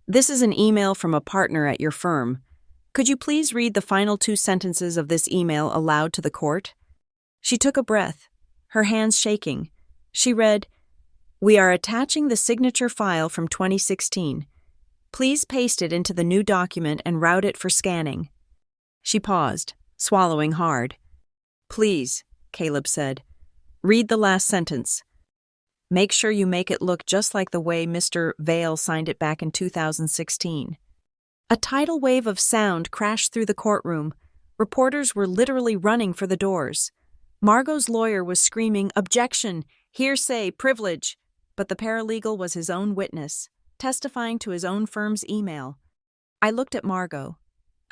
this is an email from a partner at your firm. Could you please read the final 2 sentences of this email aloud to the court? She took a breath, her hands shaking. She read, We are attaching the signature file from 2016. Please paste it into the new document and route it for scanning. She paused, swallowing hard. Please, Caleb said, read the last sentence. Make sure you make it look just like the way Mr. Vale signed it back in 2016. A tidal wave of sound crashed through the courtroom. Reporters were literally running for the doors. Margot's lawyer was screaming, Objection! Hearsay! Privilege! But the paralegal was his own witness, testifying to his own firm's email. I looked at Margot.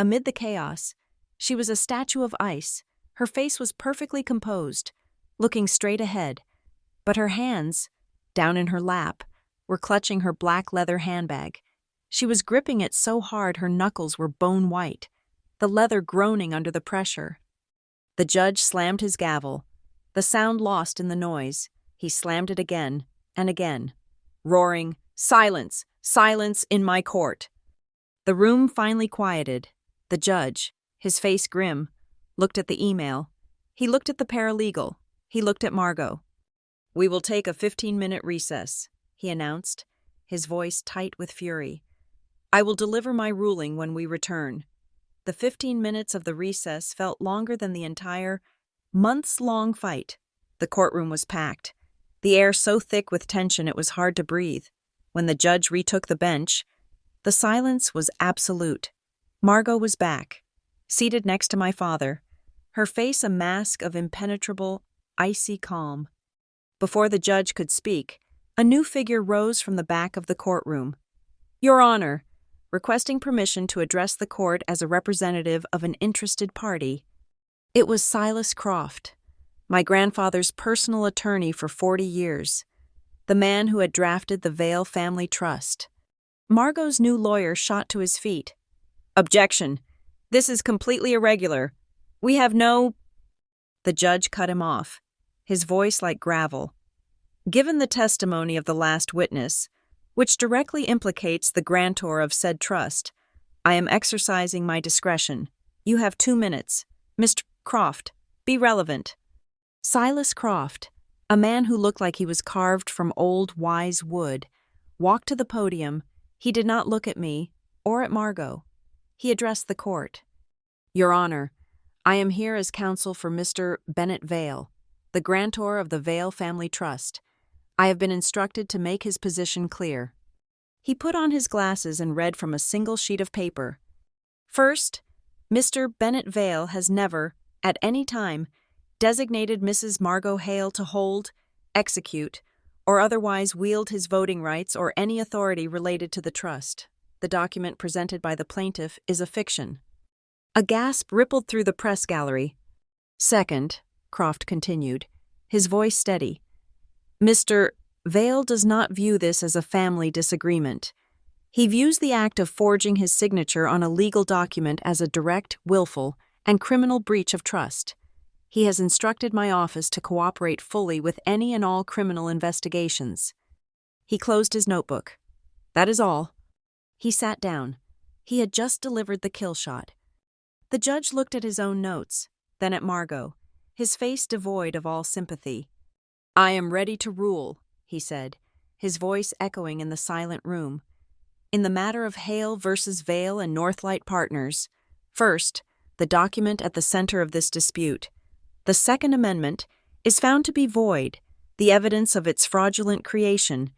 Amid the chaos, she was a statue of ice. Her face was perfectly composed, looking straight ahead. But her hands, down in her lap, were clutching her black leather handbag. She was gripping it so hard her knuckles were bone white, the leather groaning under the pressure. The judge slammed his gavel. The sound lost in the noise. He slammed it again and again, roaring, Silence! Silence in my court! The room finally quieted. The judge, his face grim, looked at the email. He looked at the paralegal. He looked at Margot. We will take a 15-minute recess, he announced, his voice tight with fury. I will deliver my ruling when we return. The 15 minutes of the recess felt longer than the entire, months-long fight. The courtroom was packed. the air so thick with tension it was hard to breathe. When the judge retook the bench, the silence was absolute. Margot was back, seated next to my father, her face a mask of impenetrable, icy calm. Before the judge could speak, a new figure rose from the back of the courtroom. Your Honor, requesting permission to address the court as a representative of an interested party. It was Silas Croft, my grandfather's personal attorney for 40 years, the man who had drafted the Vale Family Trust. Margot's new lawyer shot to his feet. Objection. This is completely irregular. We have no... The judge cut him off, his voice like gravel. Given the testimony of the last witness, which directly implicates the grantor of said trust, I am exercising my discretion. You have 2 minutes. Mr. Croft, be relevant. Silas Croft, a man who looked like he was carved from old, wise wood, walked to the podium. He did not look at me or at Margot. He addressed the court. Your Honor, I am here as counsel for Mr. Bennett Vale, the grantor of the Vale Family Trust. I have been instructed to make his position clear. He put on his glasses and read from a single sheet of paper. First, Mr. Bennett Vale has never, at any time, designated Mrs. Margot Hale to hold, execute, or otherwise wield his voting rights or any authority related to the trust. The document presented by the plaintiff is a fiction. A gasp rippled through the press gallery. Second, Croft continued, his voice steady, Mr. Vale does not view this as a family disagreement. He views the act of forging his signature on a legal document as a direct, willful, and criminal breach of trust. He has instructed my office to cooperate fully with any and all criminal investigations. He closed his notebook. That is all. He sat down. He had just delivered the kill shot. The judge looked at his own notes, then at Margot, his face devoid of all sympathy. I am ready to rule, he said, his voice echoing in the silent room. In the matter of Hale versus Vale and Northlight Partners, first, the document at the center of this dispute, the Second Amendment, is found to be void, the evidence of its fraudulent creation.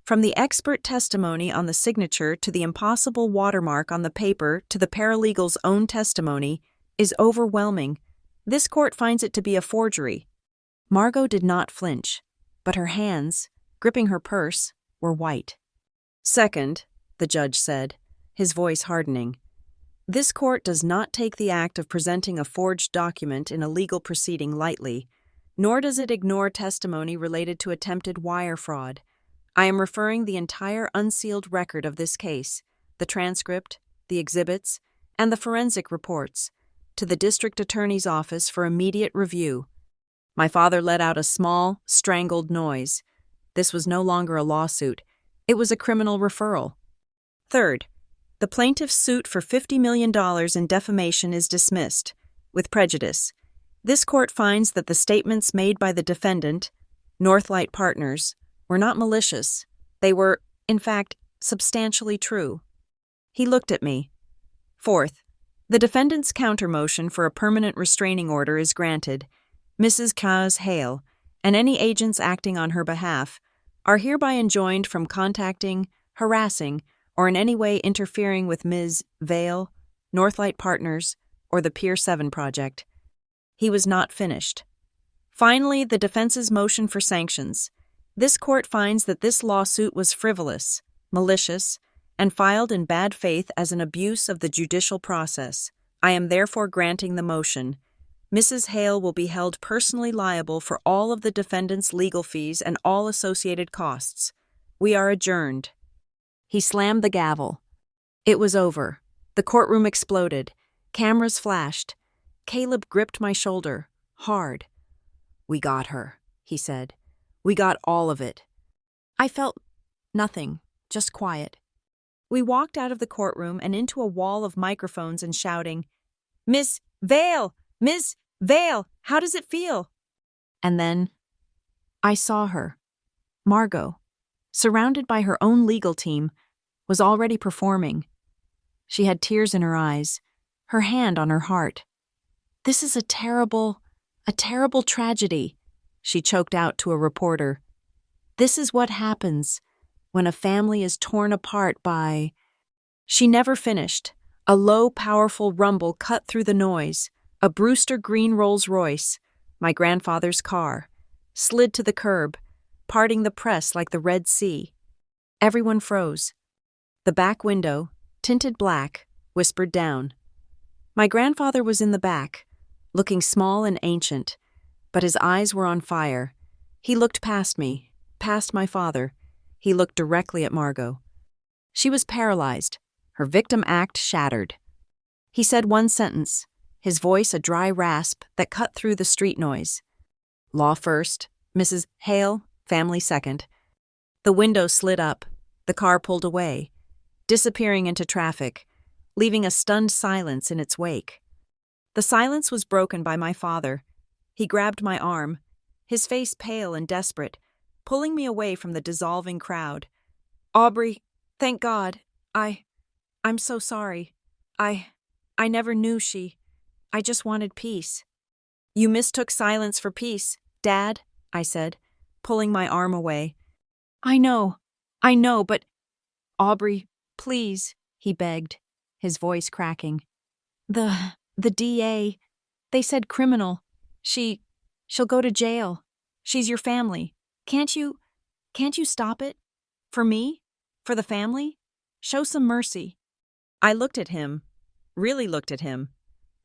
From the expert testimony on the signature to the impossible watermark on the paper to the paralegal's own testimony, is overwhelming. This court finds it to be a forgery. Margot did not flinch, but her hands, gripping her purse, were white. Second, the judge said, his voice hardening, this court does not take the act of presenting a forged document in a legal proceeding lightly, nor does it ignore testimony related to attempted wire fraud. I am referring the entire unsealed record of this case, the transcript, the exhibits, and the forensic reports, to the district attorney's office for immediate review. My father let out a small, strangled noise. This was no longer a lawsuit. It was a criminal referral. Third, the plaintiff's suit for $50 million in defamation is dismissed, with prejudice. This court finds that the statements made by the defendant, Northlight Partners, were not malicious. They were, in fact, substantially true. He looked at me. Fourth, the defendant's countermotion for a permanent restraining order is granted. Mrs. Kaz Hale, and any agents acting on her behalf, are hereby enjoined from contacting, harassing, or in any way interfering with Ms. Vale, Northlight Partners, or the Pier 7 project. He was not finished. Finally, the defense's motion for sanctions. This court finds that this lawsuit was frivolous, malicious, and filed in bad faith as an abuse of the judicial process. I am therefore granting the motion. Mrs. Hale will be held personally liable for all of the defendant's legal fees and all associated costs. We are adjourned. He slammed the gavel. It was over. The courtroom exploded. Cameras flashed. Caleb gripped my shoulder, hard. We got her, he said. We got all of it. I felt nothing, just quiet. We walked out of the courtroom and into a wall of microphones and shouting, Miss Vale! Miss Vale! How does it feel? And then I saw her. Margot, surrounded by her own legal team, was already performing. She had tears in her eyes, her hand on her heart. This is a terrible tragedy, she choked out to a reporter. This is what happens when a family is torn apart by... She never finished. A low, powerful rumble cut through the noise. A Brewster green Rolls-Royce, my grandfather's car, slid to the curb, parting the press like the Red Sea. Everyone froze. The back window, tinted black, whispered down. My grandfather was in the back, looking small and ancient, but his eyes were on fire. He looked past me, past my father. He looked directly at Margot. She was paralyzed, her victim act shattered. He said one sentence, his voice a dry rasp that cut through the street noise. Law first, Mrs. Hale, family second. The window slid up, the car pulled away, disappearing into traffic, leaving a stunned silence in its wake. The silence was broken by my father. He grabbed my arm, his face pale and desperate, pulling me away from the dissolving crowd. "Aubrey, thank God. I'm so sorry. I never knew I just wanted peace." "You mistook silence for peace, Dad," I said, pulling my arm away. I know, but Aubrey, please," he begged, his voice cracking. The DA, they said criminal. She'll go to jail. She's your family. Can't you stop it? For me? For the family? Show some mercy." I looked at him, really looked at him.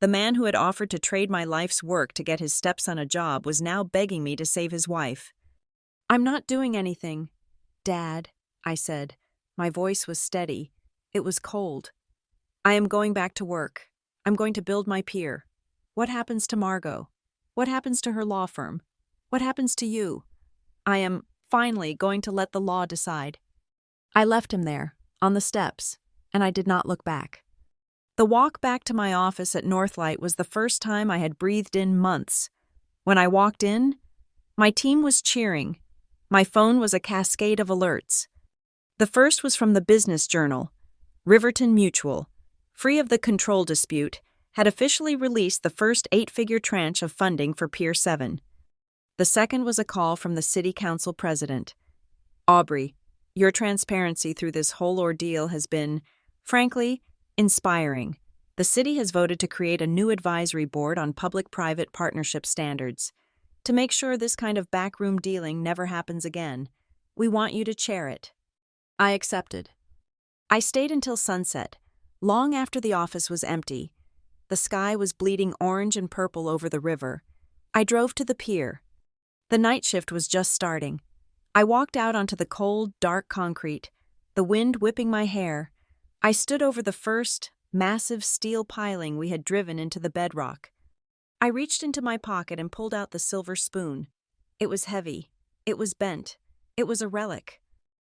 The man who had offered to trade my life's work to get his stepson a job was now begging me to save his wife. "I'm not doing anything, Dad," I said. My voice was steady. It was cold. "I am going back to work. I'm going to build my pier. What happens to Margot? What happens to her law firm? What happens to you? I am, finally, going to let the law decide." I left him there, on the steps, and I did not look back. The walk back to my office at Northlight was the first time I had breathed in months. When I walked in, my team was cheering. My phone was a cascade of alerts. The first was from the Business Journal. Riverton Mutual, free of the control dispute, had officially released the first 8-figure tranche of funding for Pier 7. The second was a call from the City Council President. "Aubrey, your transparency through this whole ordeal has been, frankly, inspiring. The city has voted to create a new advisory board on public-private partnership standards. To make sure this kind of backroom dealing never happens again, we want you to chair it." I accepted. I stayed until sunset, long after the office was empty. The sky was bleeding orange and purple over the river. I drove to the pier. The night shift was just starting. I walked out onto the cold, dark concrete, the wind whipping my hair. I stood over the first, massive steel piling we had driven into the bedrock. I reached into my pocket and pulled out the silver spoon. It was heavy. It was bent. It was a relic.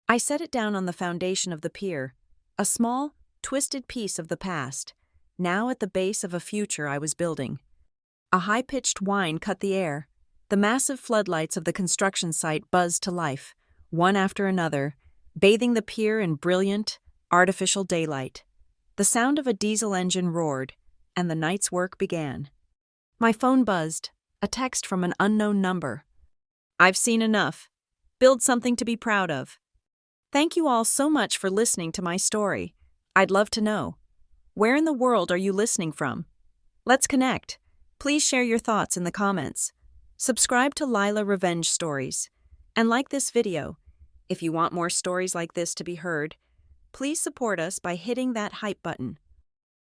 I set it down on the foundation of the pier, a small, twisted piece of the past, now at the base of a future I was building. A high-pitched whine cut the air. The massive floodlights of the construction site buzzed to life, one after another, bathing the pier in brilliant, artificial daylight. The sound of a diesel engine roared, and the night's work began. My phone buzzed, a text from an unknown number. "I've seen enough. Build something to be proud of. Thank you all so much for listening to my story. I'd love to know. Where in the world are you listening from? Let's connect. Please share your thoughts in the comments. Subscribe to Lila Revenge Stories. And like this video. If you want more stories like this to be heard, please support us by hitting that hype button.